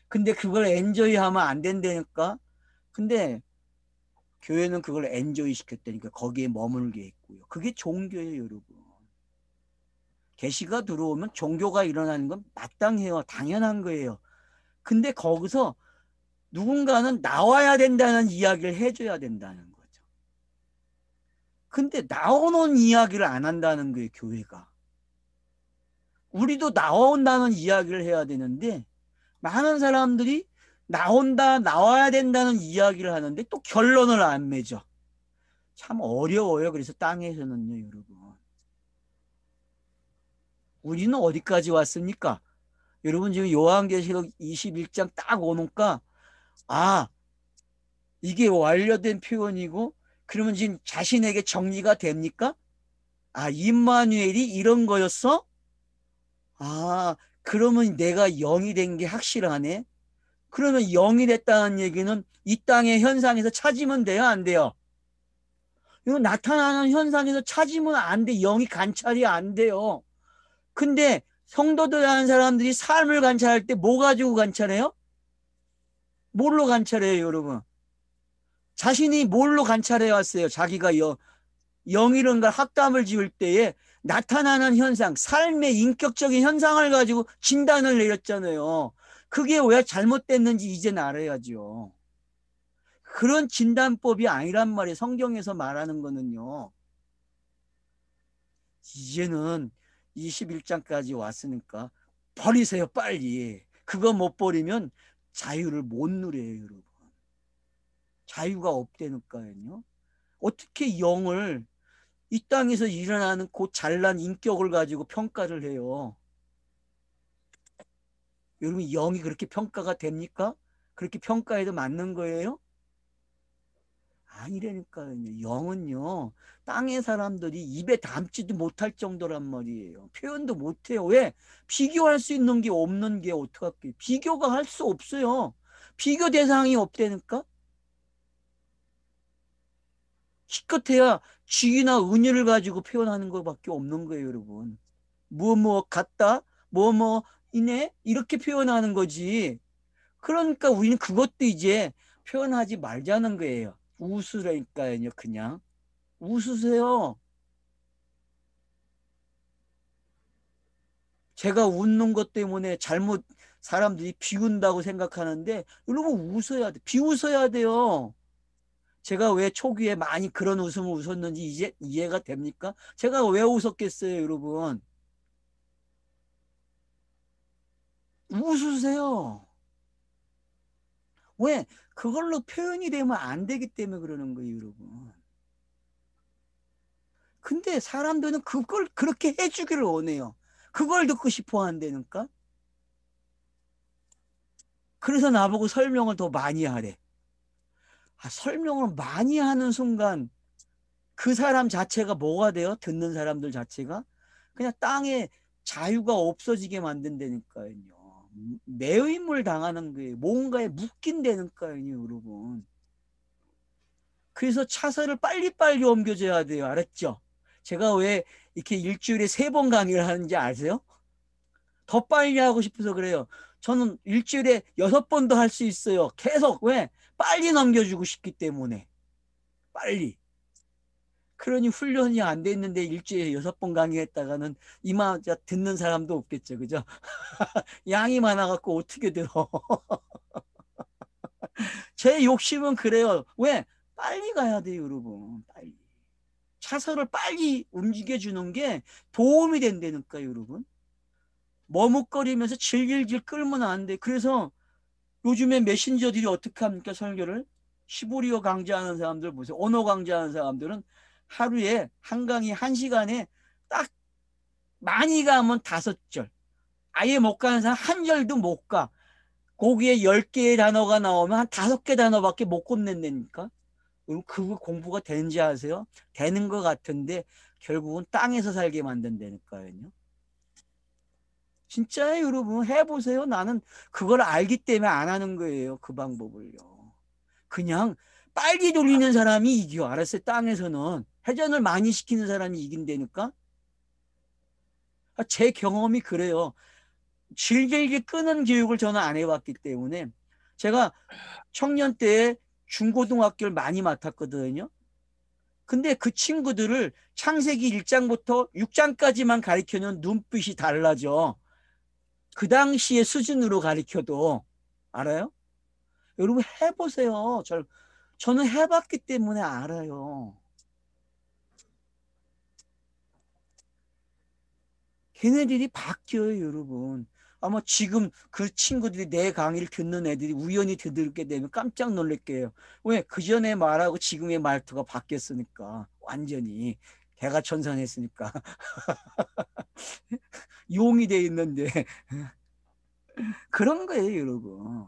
근데 그걸 엔조이하면 안 된다니까. 근데 교회는 그걸 엔조이 시켰다니까. 거기에 머물게 했고요. 그게 종교예요, 여러분. 계시가 들어오면 종교가 일어나는 건 마땅해요. 당연한 거예요. 근데 거기서 누군가는 나와야 된다는 이야기를 해줘야 된다는 거죠. 근데 나오는 이야기를 안 한다는 거예요, 교회가. 우리도 나온다는 이야기를 해야 되는데 많은 사람들이 나와야 된다는 이야기를 하는데 또 결론을 안 맺어. 참 어려워요. 그래서 땅에서는요, 여러분. 우리는 어디까지 왔습니까? 여러분 지금 요한계시록 21장 딱 오니까 이게 완료된 표현이고 그러면 지금 자신에게 정리가 됩니까? 임마누엘이 이런 거였어? 그러면 내가 영이 된 게 확실하네. 그러면 영이 됐다는 얘기는 이 땅의 현상에서 찾으면 돼요, 안 돼요? 이거 나타나는 현상에서 찾으면 안 돼. 영이 관찰이 안 돼요. 근데 성도들이라는 사람들이 삶을 관찰할 때 뭐 가지고 관찰해요? 뭘로 관찰해요, 여러분? 자신이 뭘로 관찰해 왔어요? 자기가 영이라는 걸 학담을 지을 때에 나타나는 현상, 삶의 인격적인 현상을 가지고 진단을 내렸잖아요. 그게 왜 잘못됐는지 이제는 알아야죠. 그런 진단법이 아니란 말이에요. 성경에서 말하는 거는요. 이제는 21장까지 왔으니까 버리세요, 빨리. 그거 못 버리면 자유를 못 누려요, 여러분. 자유가 없다니까요. 어떻게 영을 이 땅에서 일어나는 그 잘난 인격을 가지고 평가를 해요? 여러분, 영이 그렇게 평가가 됩니까? 그렇게 평가해도 맞는 거예요? 아니라니까요. 영은요, 땅의 사람들이 입에 담지도 못할 정도란 말이에요. 표현도 못해요. 왜? 비교할 수 있는 게 없는 게 어떡할게요? 비교가 할 수 없어요. 비교 대상이 없다니까? 기껏해야 쥐나 은유를 가지고 표현하는 것밖에 없는 거예요, 여러분. 뭐 같다, 이네 이렇게 표현하는 거지. 그러니까 우리는 그것도 이제 표현하지 말자는 거예요. 웃으라니까요. 그냥 웃으세요. 제가 웃는 것 때문에 잘못 사람들이 비운다고 생각하는데 여러분, 웃어야 돼. 비웃어야 돼요. 제가 왜 초기에 많이 그런 웃음을 웃었는지 이제 이해가 됩니까? 제가 왜 웃었겠어요, 여러분? 웃으세요. 왜? 그걸로 표현이 되면 안 되기 때문에 그러는 거예요, 여러분. 근데 사람들은 그걸 그렇게 해주기를 원해요. 그걸 듣고 싶어 한다니까? 그래서 나보고 설명을 더 많이 하래. 설명을 많이 하는 순간 그 사람 자체가 뭐가 돼요? 듣는 사람들 자체가? 그냥 땅에 자유가 없어지게 만든다니까요. 매임을 당하는 거예요. 뭔가에 묶인다니까요, 여러분. 그래서 차선을 빨리빨리 옮겨줘야 돼요. 알았죠? 제가 왜 이렇게 일주일에 3번 강의를 하는지 아세요? 더 빨리 하고 싶어서 그래요. 저는 일주일에 6번도 할 수 있어요. 계속. 왜? 빨리 넘겨주고 싶기 때문에. 빨리. 그러니 훈련이 안 됐는데 일주일에 6번 강의했다가는 이만 듣는 사람도 없겠죠. 그죠? 양이 많아갖고 어떻게 들어. 제 욕심은 그래요. 왜? 빨리 가야 돼요, 여러분. 빨리. 차선을 빨리 움직여주는 게 도움이 된다니까, 여러분. 머뭇거리면서 질질질 끌면 안 돼. 그래서 요즘에 메신저들이 어떻게 합니까, 설교를? 시보리어 강좌하는 사람들 보세요. 언어 강좌하는 사람들은 하루에 한 강의 1시간에 딱 많이 가면 5절. 아예 못 가는 사람 한 절도 못 가. 거기에 10개의 단어가 나오면 한 5개 단어밖에 못 건넨다니까. 그거 공부가 되는지 아세요? 되는 것 같은데 결국은 땅에서 살게 만든다니까요. 진짜요, 여러분. 해보세요. 나는 그걸 알기 때문에 안 하는 거예요. 그 방법을요. 그냥 빨리 돌리는 사람이 이겨. 알았어요? 땅에서는. 회전을 많이 시키는 사람이 이긴다니까. 제 경험이 그래요. 질질질 끄는 교육을 저는 안 해봤기 때문에. 제가 청년 때 중고등학교를 많이 맡았거든요. 근데 그 친구들을 창세기 1장부터 6장까지만 가르치는 눈빛이 달라져. 그 당시의 수준으로 가르쳐도. 알아요? 여러분, 해보세요. 저는 해봤기 때문에 알아요. 걔네들이 바뀌어요, 여러분. 아마 지금 그 친구들이 내 강의를 듣는 애들이 우연히 듣게 되면 깜짝 놀랄 거예요. 왜? 그 전에 말하고 지금의 말투가 바뀌었으니까. 완전히. 개가천선했으니까. 용이 돼 있는데. 그런 거예요, 여러분.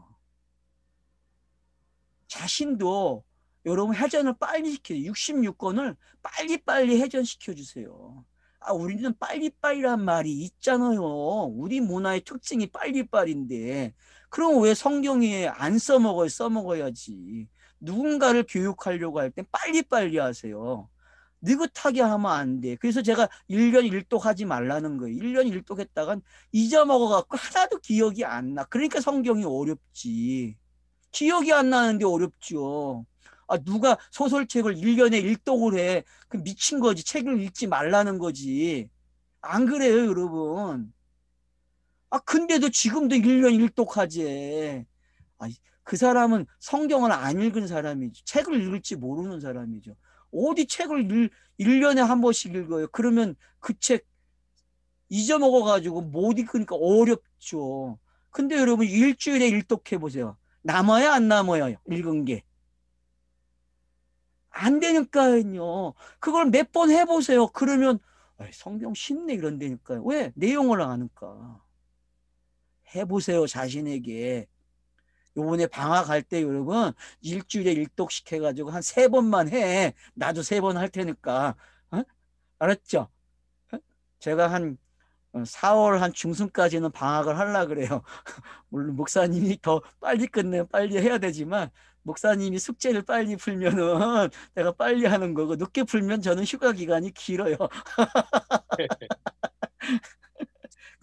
자신도 여러분 회전을 빨리 시켜요. 66권을 빨리빨리 회전시켜주세요. 우리는 빨리빨리란 말이 있잖아요. 우리 문화의 특징이 빨리빨리인데 그럼 왜 성경에 안 써먹어요? 써먹어야지. 누군가를 교육하려고 할 땐 빨리빨리 하세요. 느긋하게 하면 안 돼. 그래서 제가 1년 1독 하지 말라는 거예요. 1년 1독 했다간 잊어먹어갖고 하나도 기억이 안 나. 그러니까 성경이 어렵지. 기억이 안 나는데 어렵죠. 누가 소설책을 1년에 1독을 해. 그 미친 거지. 책을 읽지 말라는 거지. 안 그래요, 여러분? 근데도 지금도 1년 1독 하지. 그 사람은 성경을 안 읽은 사람이죠. 책을 읽을지 모르는 사람이죠. 어디 책을 1년에 한 번씩 읽어요. 그러면 그 책 잊어먹어가지고 못 읽으니까 어렵죠. 근데 여러분 일주일에 일독해보세요. 남아요 안 남아요? 읽은 게. 안 되니까요. 그걸 몇 번 해보세요. 그러면 성경 쉽네 이런다니까요. 왜? 내용을 아니까. 해보세요 자신에게. 요번에 방학할 때 여러분 일주일에 일독씩 해가지고 한 3번만 해. 나도 3번 할 테니까. 어? 알았죠? 어? 제가 한 4월 한 중순까지는 방학을 하려고 그래요. 물론 목사님이 더 빨리 끝내면 빨리 해야 되지만 목사님이 숙제를 빨리 풀면은 내가 빨리 하는 거고 늦게 풀면 저는 휴가 기간이 길어요.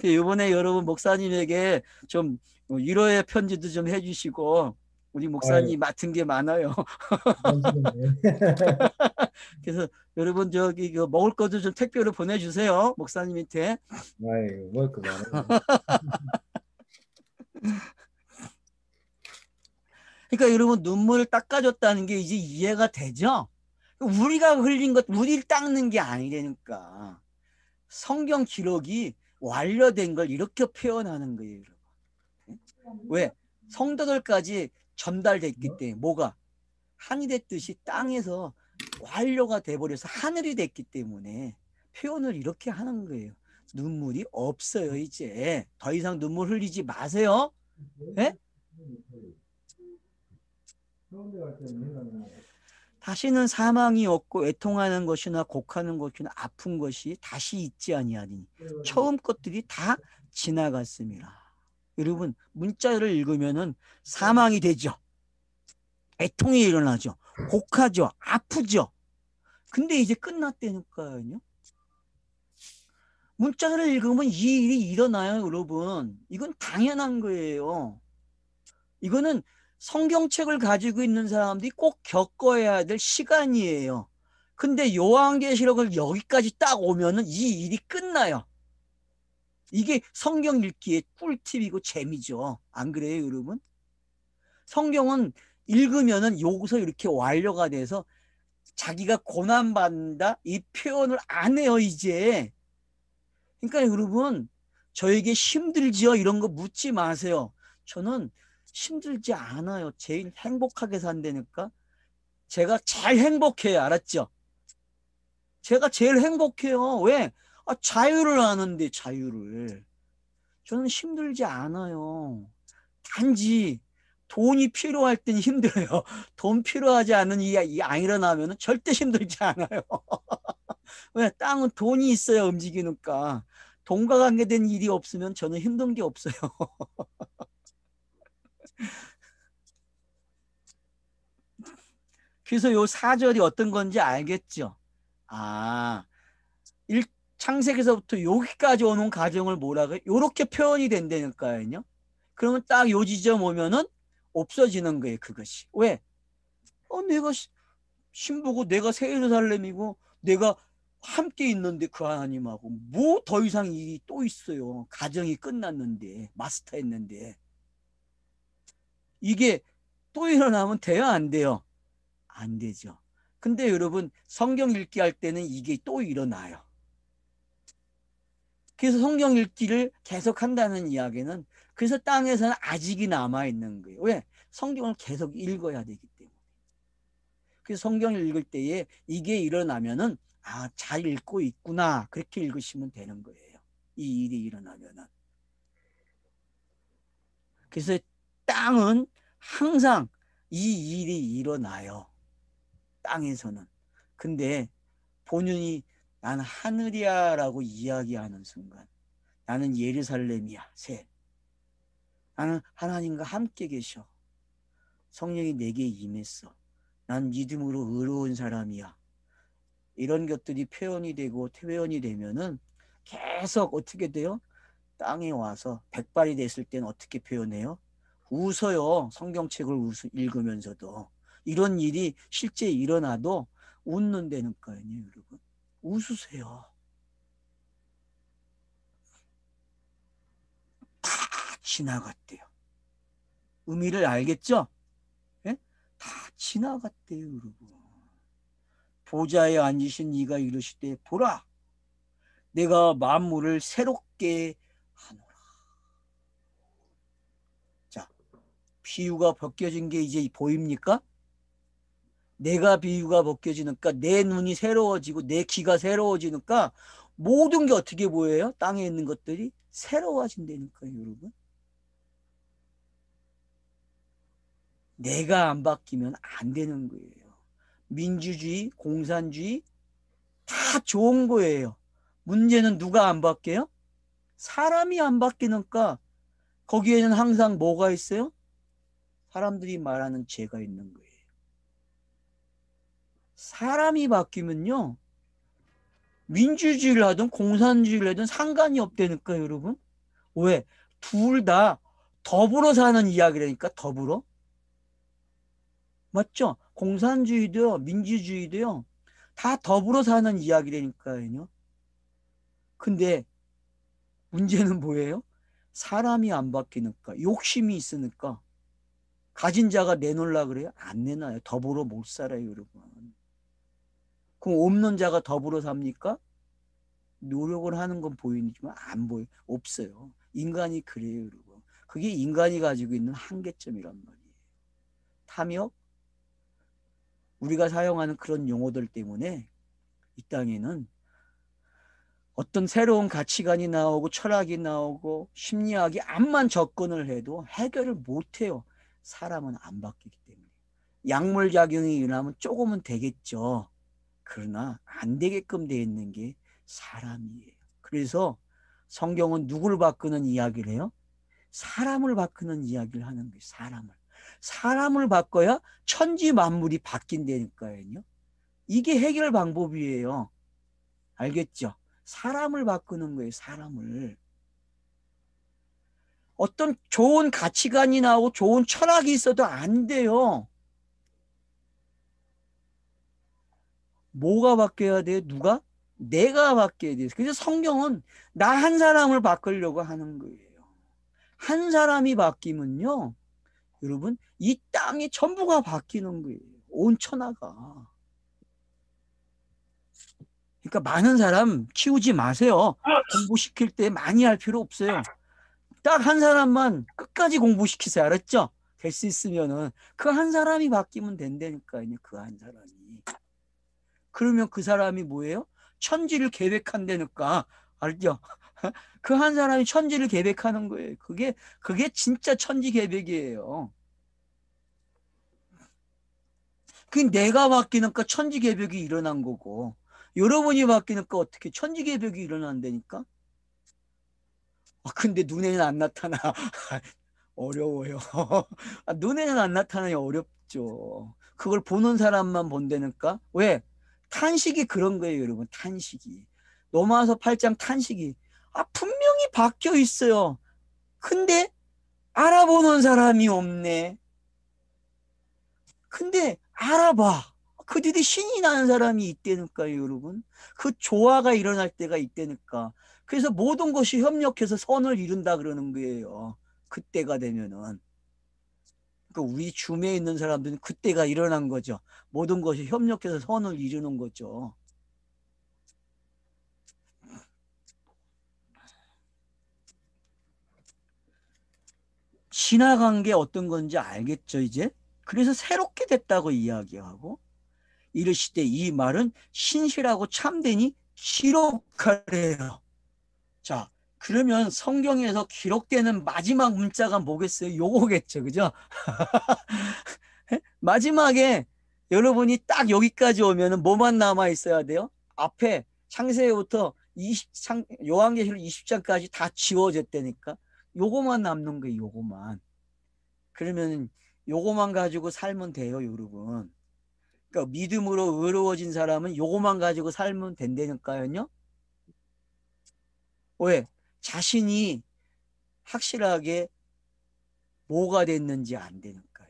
이번에 여러분 목사님에게 좀 위로의 편지도 좀 해주시고 우리 아유, 목사님 맡은 게 많아요. 만지겠네. 그래서 여러분 저기 먹을 것도 좀 택배로 보내주세요. 목사님한테. 아유, 뭘 그 많아요. 그러니까 여러분 눈물을 닦아줬다는 게 이제 이해가 되죠? 우리가 흘린 것, 우리를 닦는 게 아니라니까. 성경 기록이 완료된 걸 이렇게 표현하는 거예요. 여러분. 왜? 성도들까지 전달됐기 때문에 뭐가? 한이 됐듯이 땅에서 완료가 돼버려서 하늘이 됐기 때문에 표현을 이렇게 하는 거예요. 눈물이 없어요 이제. 더 이상 눈물 흘리지 마세요. 네? 다시는 사망이 없고 애통하는 것이나 곡하는 것이나 아픈 것이 다시 있지 아니하니 처음 것들이 다 지나갔습니다. 여러분 문자를 읽으면은 사망이 되죠. 애통이 일어나죠. 곡하죠. 아프죠. 근데 이제 끝났다니까요. 문자를 읽으면 이 일이 일어나요 여러분. 이건 당연한 거예요. 이거는 성경책을 가지고 있는 사람들이 꼭 겪어야 될 시간이에요. 근데 요한계시록을 여기까지 딱 오면은 이 일이 끝나요. 이게 성경 읽기의 꿀팁이고 재미죠. 안 그래요, 여러분? 성경은 읽으면은 여기서 이렇게 완료가 돼서 자기가 고난받는다 이 표현을 안 해요, 이제. 그러니까 여러분, 저에게 힘들지요? 이런 거 묻지 마세요. 저는 힘들지 않아요. 제일 행복하게 산다니까. 제가 제일 행복해요. 알았죠? 제가 제일 행복해요. 왜? 자유를 아는데 자유를. 저는 힘들지 않아요. 단지 돈이 필요할 땐 힘들어요. 돈 필요하지 않은 일이 안 일어나면 절대 힘들지 않아요. 왜? 땅은 돈이 있어야 움직이니까. 돈과 관계된 일이 없으면 저는 힘든 게 없어요. 그래서 요 4절이 어떤 건지 알겠죠? 아, 창세기서부터 여기까지 오는 과정을 뭐라고 해요? 요렇게 표현이 된다니까요. 그러면 딱 요 지점 오면은 없어지는 거예요, 그것이. 왜? 내가 신부고 내가 새 예루살렘이고 내가 함께 있는데 그 하나님하고 뭐 더 이상 일이 또 있어요. 가정이 끝났는데 마스터했는데 이게 또 일어나면 돼요 안 돼요? 안 되죠. 근데 여러분 성경 읽기 할 때는 이게 또 일어나요. 그래서 성경 읽기를 계속 한다는 이야기는 그래서 땅에서는 아직이 남아있는 거예요. 왜? 성경을 계속 읽어야 되기 때문에. 그래서 성경을 읽을 때에 이게 일어나면은 잘 읽고 있구나 그렇게 읽으시면 되는 거예요. 이 일이 일어나면은. 그래서 땅은 항상 이 일이 일어나요. 땅에서는. 근데 본인이 난 하늘이야 라고 이야기하는 순간 나는 예루살렘이야 새. 나는 하나님과 함께 계셔. 성령이 내게 임했어. 난 믿음으로 의로운 사람이야. 이런 것들이 표현이 되고 표현이 되면은 계속 어떻게 돼요? 땅에 와서 백발이 됐을 때는 어떻게 표현해요? 웃어요. 성경책을 읽으면서도. 이런 일이 실제 일어나도 웃는다니까요, 여러분. 웃으세요. 다 지나갔대요. 의미를 알겠죠? 예? 다 지나갔대요, 여러분. 보좌에 앉으신 이가 이르시되 보라 내가 만물을 새롭게 하노라. 자, 비유가 벗겨진 게 이제 보입니까? 내가 비유가 벗겨지니까 내 눈이 새로워지고 내 귀가 새로워지니까 모든 게 어떻게 보여요? 땅에 있는 것들이 새로워진다니까요, 여러분. 내가 안 바뀌면 안 되는 거예요. 민주주의, 공산주의 다 좋은 거예요. 문제는 누가 안 바뀌어요? 사람이 안 바뀌니까 거기에는 항상 뭐가 있어요? 사람들이 말하는 죄가 있는 거예요. 사람이 바뀌면요, 민주주의를 하든 공산주의를 하든 상관이 없다니까, 여러분. 왜? 둘 다 더불어 사는 이야기라니까. 더불어. 맞죠? 공산주의도요, 민주주의도요, 다 더불어 사는 이야기라니까요. 근데 문제는 뭐예요? 사람이 안 바뀌니까, 욕심이 있으니까 가진 자가 내놓으려고 그래요? 안 내놔요. 더불어 못 살아요, 여러분. 그럼 없는 자가 더불어 삽니까? 노력을 하는 건 보이지만 안 보여. 없어요. 인간이 그래요, 여러분. 그게 인간이 가지고 있는 한계점이란 말이에요. 탐욕, 우리가 사용하는 그런 용어들 때문에 이 땅에는 어떤 새로운 가치관이 나오고 철학이 나오고 심리학이 암만 접근을 해도 해결을 못해요. 사람은 안 바뀌기 때문에. 약물작용이 일어나면 조금은 되겠죠. 그러나 안 되게끔 되어 있는 게 사람이에요. 그래서 성경은 누구를 바꾸는 이야기를 해요? 사람을 바꾸는 이야기를 하는 거예요. 사람을 바꿔야 천지 만물이 바뀐다니까요. 이게 해결 방법이에요. 알겠죠? 사람을 바꾸는 거예요. 사람을. 어떤 좋은 가치관이 나오고 좋은 철학이 있어도 안 돼요. 뭐가 바뀌어야 돼요? 누가? 내가 바뀌어야 돼요. 그래서 성경은 나 한 사람을 바꾸려고 하는 거예요. 한 사람이 바뀌면요, 여러분, 이 땅이 전부가 바뀌는 거예요. 온 천하가. 그러니까 많은 사람 키우지 마세요. 공부시킬 때 많이 할 필요 없어요. 딱 한 사람만 끝까지 공부시키세요. 알았죠? 될 수 있으면은 그 한 사람이 바뀌면 된다니까요. 그 한 사람이. 그러면 그 사람이 뭐예요? 천지를 계획한다니까. 알죠? 그 한 사람이 천지를 계획하는 거예요. 그게 진짜 천지 계획이에요. 그 내가 바뀌니까 천지 계획이 일어난 거고, 여러분이 바뀌니까 어떻게 천지 계획이 일어난다니까? 근데 눈에는 안 나타나. 어려워요. 눈에는 안 나타나니 어렵죠. 그걸 보는 사람만 본다니까? 왜? 탄식이 그런 거예요, 여러분. 탄식이. 로마서 8장 탄식이. 분명히 바뀌어 있어요. 근데 알아보는 사람이 없네. 근데 알아봐. 그들이 신이 나는 사람이 있다니까요, 여러분. 그 조화가 일어날 때가 있다니까. 그래서 모든 것이 협력해서 선을 이룬다 그러는 거예요. 그때가 되면은. 그러니까 우리 줌에 있는 사람들은 그때가 일어난 거죠. 모든 것이 협력해서 선을 이루는 거죠. 지나간 게 어떤 건지 알겠죠, 이제? 그래서 새롭게 됐다고 이야기하고, 이르시되 이 말은 신실하고 참되니 기록하래요. 자, 그러면 성경에서 기록되는 마지막 문자가 뭐겠어요? 요거겠죠, 그죠? 마지막에 여러분이 딱 여기까지 오면은 뭐만 남아 있어야 돼요? 앞에 창세기부터 요한계시록 20장까지 다 지워졌다니까. 요거만 남는 거예요, 요거만. 그러면 요거만 가지고 살면 돼요, 여러분. 그러니까 믿음으로 의로워진 사람은 요거만 가지고 살면 된다니까요. 왜? 자신이 확실하게 뭐가 됐는지 안 되니까요.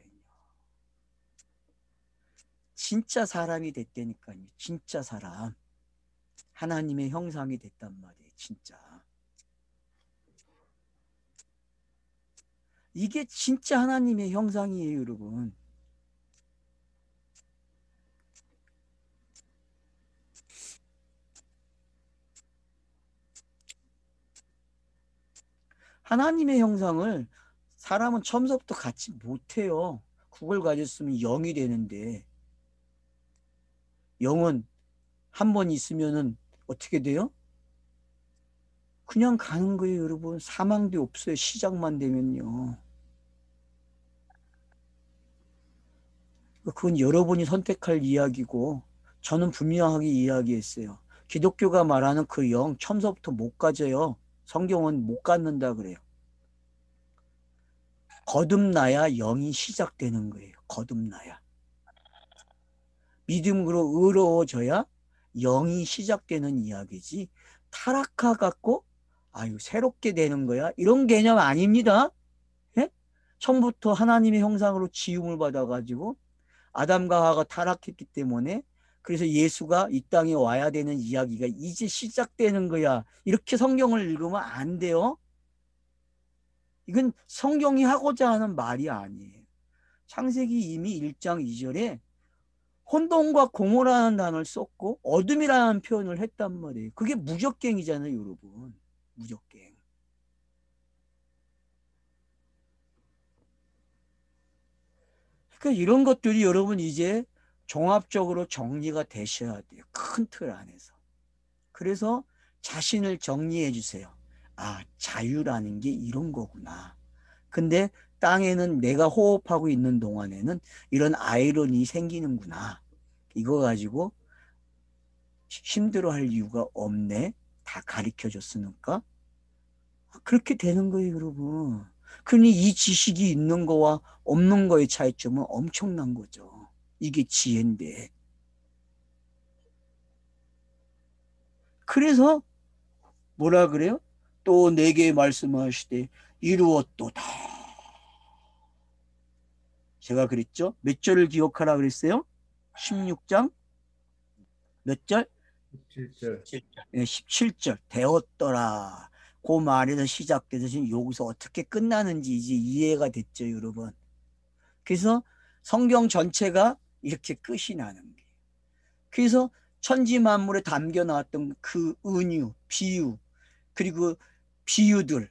진짜 사람이 됐다니까요. 진짜 사람. 하나님의 형상이 됐단 말이에요. 진짜. 이게 진짜 하나님의 형상이에요, 여러분. 하나님의 형상을 사람은 처음부터 갖지 못해요. 그걸 가졌으면 영이 되는데, 영은 한 번 있으면은 어떻게 돼요? 그냥 가는 거예요, 여러분. 사망도 없어요. 시작만 되면요. 그건 여러분이 선택할 이야기고, 저는 분명하게 이야기했어요. 기독교가 말하는 그 영, 처음부터 못 가져요. 성경은 못 갖는다 그래요. 거듭나야 영이 시작되는 거예요. 거듭나야. 믿음으로 의로워져야 영이 시작되는 이야기지, 타락하 갖고 아유 새롭게 되는 거야 이런 개념 아닙니다. 예? 처음부터 하나님의 형상으로 지음을 받아가지고 아담과 하와가 타락했기 때문에, 그래서 예수가 이 땅에 와야 되는 이야기가 이제 시작되는 거야, 이렇게 성경을 읽으면 안 돼요. 이건 성경이 하고자 하는 말이 아니에요. 창세기 이미 1장 2절에 혼돈과 공허라는 단어를 썼고 어둠이라는 표현을 했단 말이에요. 그게 무적갱이잖아요, 여러분. 무적갱. 그러니까 이런 것들이 여러분 이제 종합적으로 정리가 되셔야 돼요. 큰 틀 안에서. 그래서 자신을 정리해 주세요. 아, 자유라는 게 이런 거구나. 근데 땅에는 내가 호흡하고 있는 동안에는 이런 아이러니 생기는구나. 이거 가지고 힘들어할 이유가 없네. 다 가르쳐 줬으니까. 그렇게 되는 거예요, 여러분. 그러니 이 지식이 있는 거와 없는 거의 차이점은 엄청난 거죠. 이게 지혜인데. 그래서 뭐라 그래요? 또 내게 말씀하시되 이루었도다. 제가 그랬죠? 몇 절을 기억하라 그랬어요? 16장 몇 절? 17절. 17절 되었더라. 그 말에서 시작돼서 지금 여기서 어떻게 끝나는지 이제 이해가 됐죠, 여러분. 그래서 성경 전체가 이렇게 끝이 나는 거예요. 그래서 천지 만물에 담겨 나왔던 그 은유, 비유, 그리고 비유들,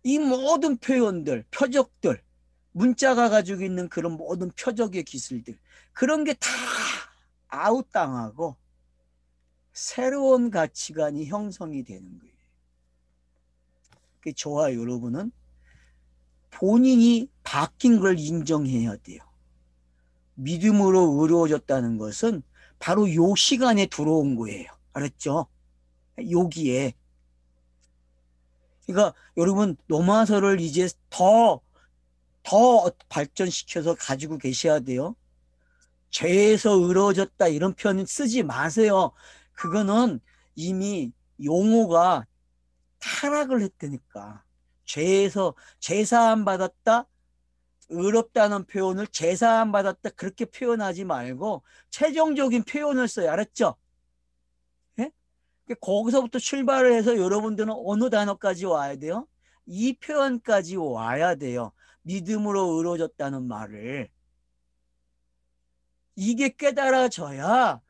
이 모든 표현들, 표적들, 문자가 가지고 있는 그런 모든 표적의 기술들, 그런 게 다 아웃당하고 새로운 가치관이 형성이 되는 거예요. 저와 여러분은 본인이 바뀐 걸 인정해야 돼요. 믿음으로 의로워졌다는 것은 바로 요 시간에 들어온 거예요. 알았죠? 여기에. 그러니까 여러분 로마서를 이제 더 발전시켜서 가지고 계셔야 돼요. 죄에서 의로워졌다 이런 표현 쓰지 마세요. 그거는 이미 용어가 타락을 했다니까. 죄에서 제사함 받았다, 의롭다는 표현을 제사함 받았다 그렇게 표현하지 말고 최종적인 표현을 써요. 알았죠? 예? 거기서부터 출발을 해서 여러분들은 어느 단어까지 와야 돼요? 이 표현까지 와야 돼요. 믿음으로 의로워졌다는 말을. 이게 깨달아져야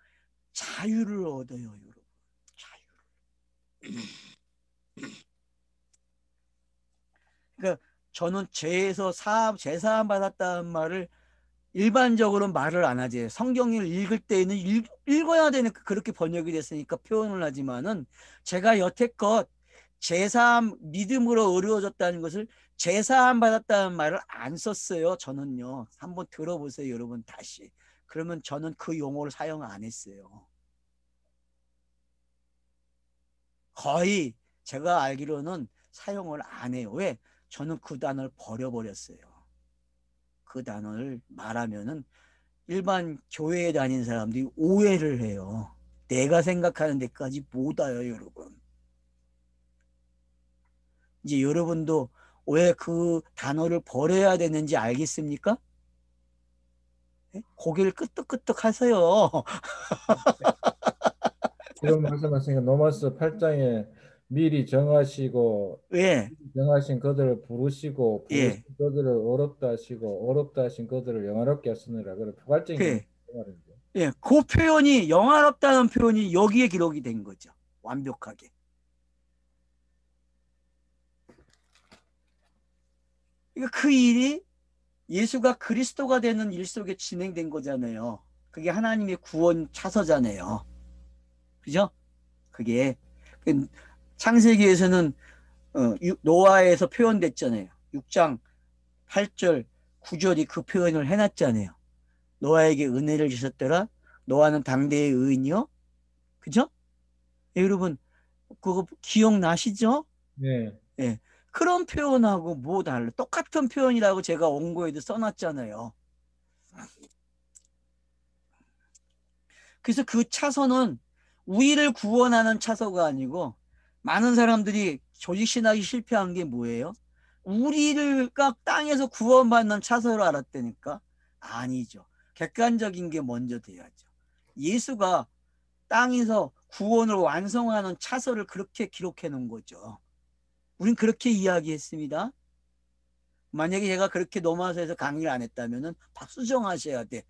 자유를 얻어요, 여러분. 자유를. 그러니까 저는 죄에서 제사함 받았다는 말을 일반적으로 말을 안 하지. 성경을 읽을 때에는 읽어야 되니까 그렇게 번역이 됐으니까 표현을 하지만은, 제가 여태껏 제사함, 믿음으로 의로워졌다는 것을 제사함 받았다는 말을 안 썼어요. 저는요. 한번 들어보세요, 여러분 다시. 그러면 저는 그 용어를 사용 안 했어요. 거의 제가 알기로는 사용을 안 해요. 왜? 저는 그 단어를 버려버렸어요. 그 단어를 말하면은 일반 교회에 다니는 사람들이 오해를 해요. 내가 생각하는 데까지 못 와요, 여러분. 이제 여러분도 왜 그 단어를 버려야 되는지 알겠습니까? 네? 고개를 끄덕끄덕 하세요. 지금 말씀하신 로마서 8장에 미리 정하시고 왜? 정하신 그들을 부르시고 예. 부르신 그들을 어렵다 하시고 어렵다 하신 그들을 영화롭게 하시느라. 그래 포괄적인 그, 말인데. 예. 그 표현이, 영화롭다는 표현이 여기에 기록이 된 거죠. 완벽하게. 그러니까 그 일이 예수가 그리스도가 되는 일 속에 진행된 거잖아요. 그게 하나님의 구원 차서잖아요. 그죠? 그게 창세기에서는 노아에서 표현됐잖아요. 6장 8절 9절이 그 표현을 해놨잖아요. 노아에게 은혜를 주셨더라. 노아는 당대의 의인이요. 그죠? 예, 여러분 그거 기억나시죠? 네. 예. 그런 표현하고 뭐 달라? 똑같은 표현이라고 제가 원고에도 써놨잖아요. 그래서 그 차서는 우리를 구원하는 차서가 아니고 많은 사람들이 조직신학이 실패한 게 뭐예요? 우리가 땅에서 구원받는 차서를 알았다니까? 아니죠. 객관적인 게 먼저 돼야죠. 예수가 땅에서 구원을 완성하는 차서를 그렇게 기록해 놓은 거죠. 우린 그렇게 이야기했습니다. 만약에 제가 그렇게 넘어서서 강의를 안 했다면 박수 정 하셔야 돼.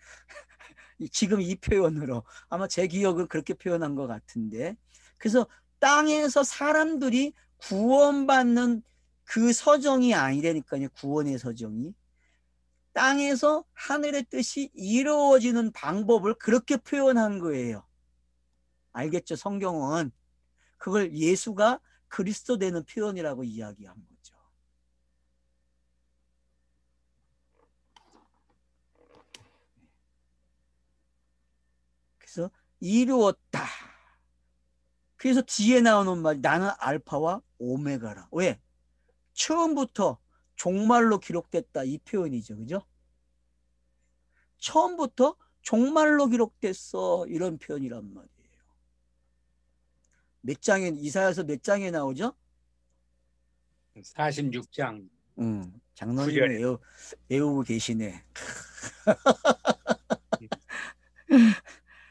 지금 이 표현으로 아마 제 기억은 그렇게 표현한 것 같은데, 그래서 땅에서 사람들이 구원받는 그 서정이 아니라니까요. 구원의 서정이 땅에서 하늘의 뜻이 이루어지는 방법을 그렇게 표현한 거예요. 알겠죠? 성경은 그걸 예수가 그리스도 되는 표현이라고 이야기한 거죠. 그래서 이루었다. 그래서 뒤에 나오는 말, 나는 알파와 오메가라. 왜? 처음부터 종말로 기록됐다, 이 표현이죠. 그죠? 처음부터 종말로 기록됐어, 이런 표현이란 말이에요. 몇 장에, 이사야서 몇 장에 나오죠? 46장 장로님은 9절에. 외우고 계시네.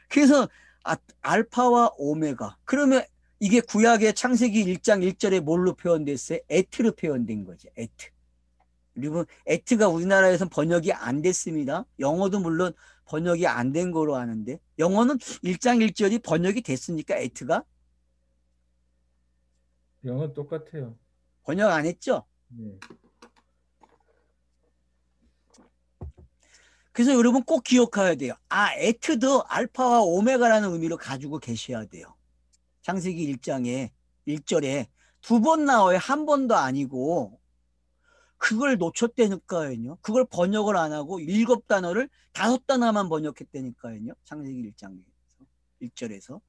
그래서 알파와 오메가. 그러면 이게 구약의 창세기 1장 1절에 뭘로 표현됐어요? 에트로 표현된 거죠. 에트. 그리고 에트가 우리나라에서는 번역이 안 됐습니다. 영어도 물론 번역이 안 된 거로 아는데, 영어는 1장 1절이 번역이 됐으니까 에트가 영어 똑같아요. 번역 안 했죠? 네. 그래서 여러분 꼭 기억해야 돼요. 에트도 알파와 오메가라는 의미로 가지고 계셔야 돼요. 창세기 1장에 1절에 두 번 나와요. 한 번도 아니고. 그걸 놓쳤다니까요. 그걸 번역을 안 하고 7단어를 5단어만 번역했다니까요. 창세기 1장에서 1절에서.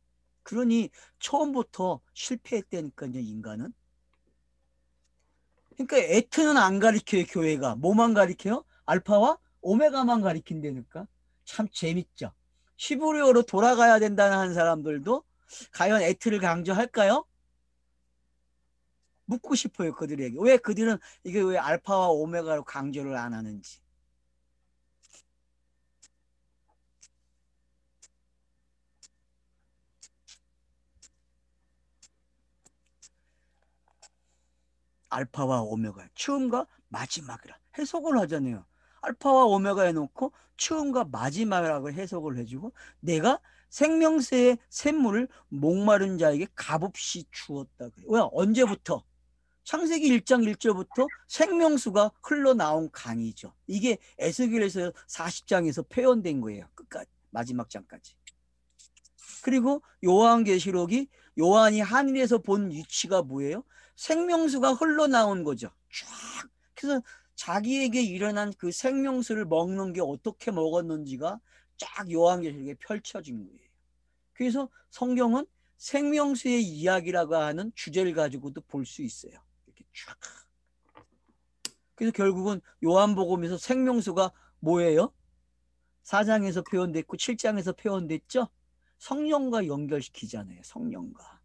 그러니 처음부터 실패했다니까요. 인간은. 그러니까 에트는 안 가리켜요. 교회가. 뭐만 가리켜요? 알파와 오메가만 가리킨다니까. 참 재밌죠. 히브리어로 돌아가야 된다는 한 사람들도 과연 에트를 강조할까요? 묻고 싶어요. 그들에게. 왜 그들은 이게 왜 알파와 오메가로 강조를 안 하는지. 알파와 오메가, 처음과 마지막이라 해석을 하잖아요. 알파와 오메가 해놓고 처음과 마지막이라고 해석을 해주고, 내가 생명새의 샘물을 목마른 자에게 값없이 주었다. 왜? 언제부터? 창세기 1장 1절부터 생명수가 흘러나온 강이죠. 이게 에스겔에서 40장에서 표현된 거예요. 끝까지, 마지막 장까지. 그리고 요한계시록이 요한이 하늘에서 본 위치가 뭐예요? 생명수가 흘러나온 거죠. 쫙. 그래서 자기에게 일어난 그 생명수를 먹는 게 어떻게 먹었는지가 쫙 요한계시록에 펼쳐진 거예요. 그래서 성경은 생명수의 이야기라고 하는 주제를 가지고도 볼 수 있어요. 이렇게 쫙. 그래서 결국은 요한복음에서 생명수가 뭐예요? 4장에서 표현됐고 7장에서 표현됐죠? 성령과 연결시키잖아요. 성령과.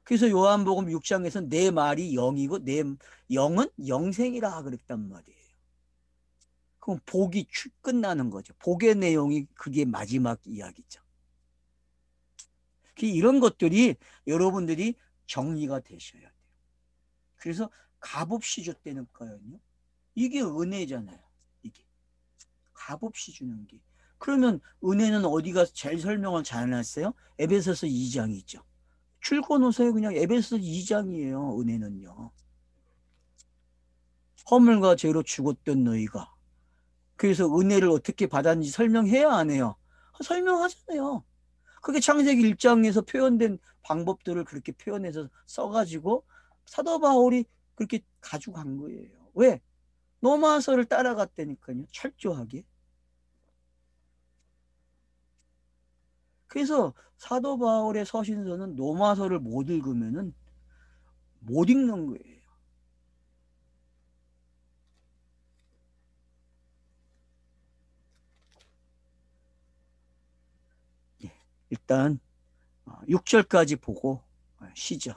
그래서 요한복음 6장에서 내 말이 영이고 내 영은 영생이라 그랬단 말이에요. 그럼 복이 끝나는 거죠. 복의 내용이 그게 마지막 이야기죠. 이런 것들이 여러분들이 정리가 되셔야 돼요. 그래서 값없이 줬다니까요. 이게 은혜잖아요. 이게 값없이 주는 게. 그러면 은혜는 어디가 제일 설명을 잘 해놨어요? 에베소서 2장이죠. 줄거놓으세요. 그냥 에베소서 2장이에요. 은혜는요. 허물과 죄로 죽었던 너희가. 그래서 은혜를 어떻게 받았는지 설명해야 안 해요? 설명하잖아요. 그게 창세기 1장에서 표현된 방법들을 그렇게 표현해서 써가지고 사도 바울이 그렇게 가져간 거예요. 왜? 로마서를 따라갔다니까요. 철저하게. 그래서 사도 바울의 서신서는 로마서를 못 읽으면은 못 읽는 거예요. 일단 6절까지 보고 쉬죠.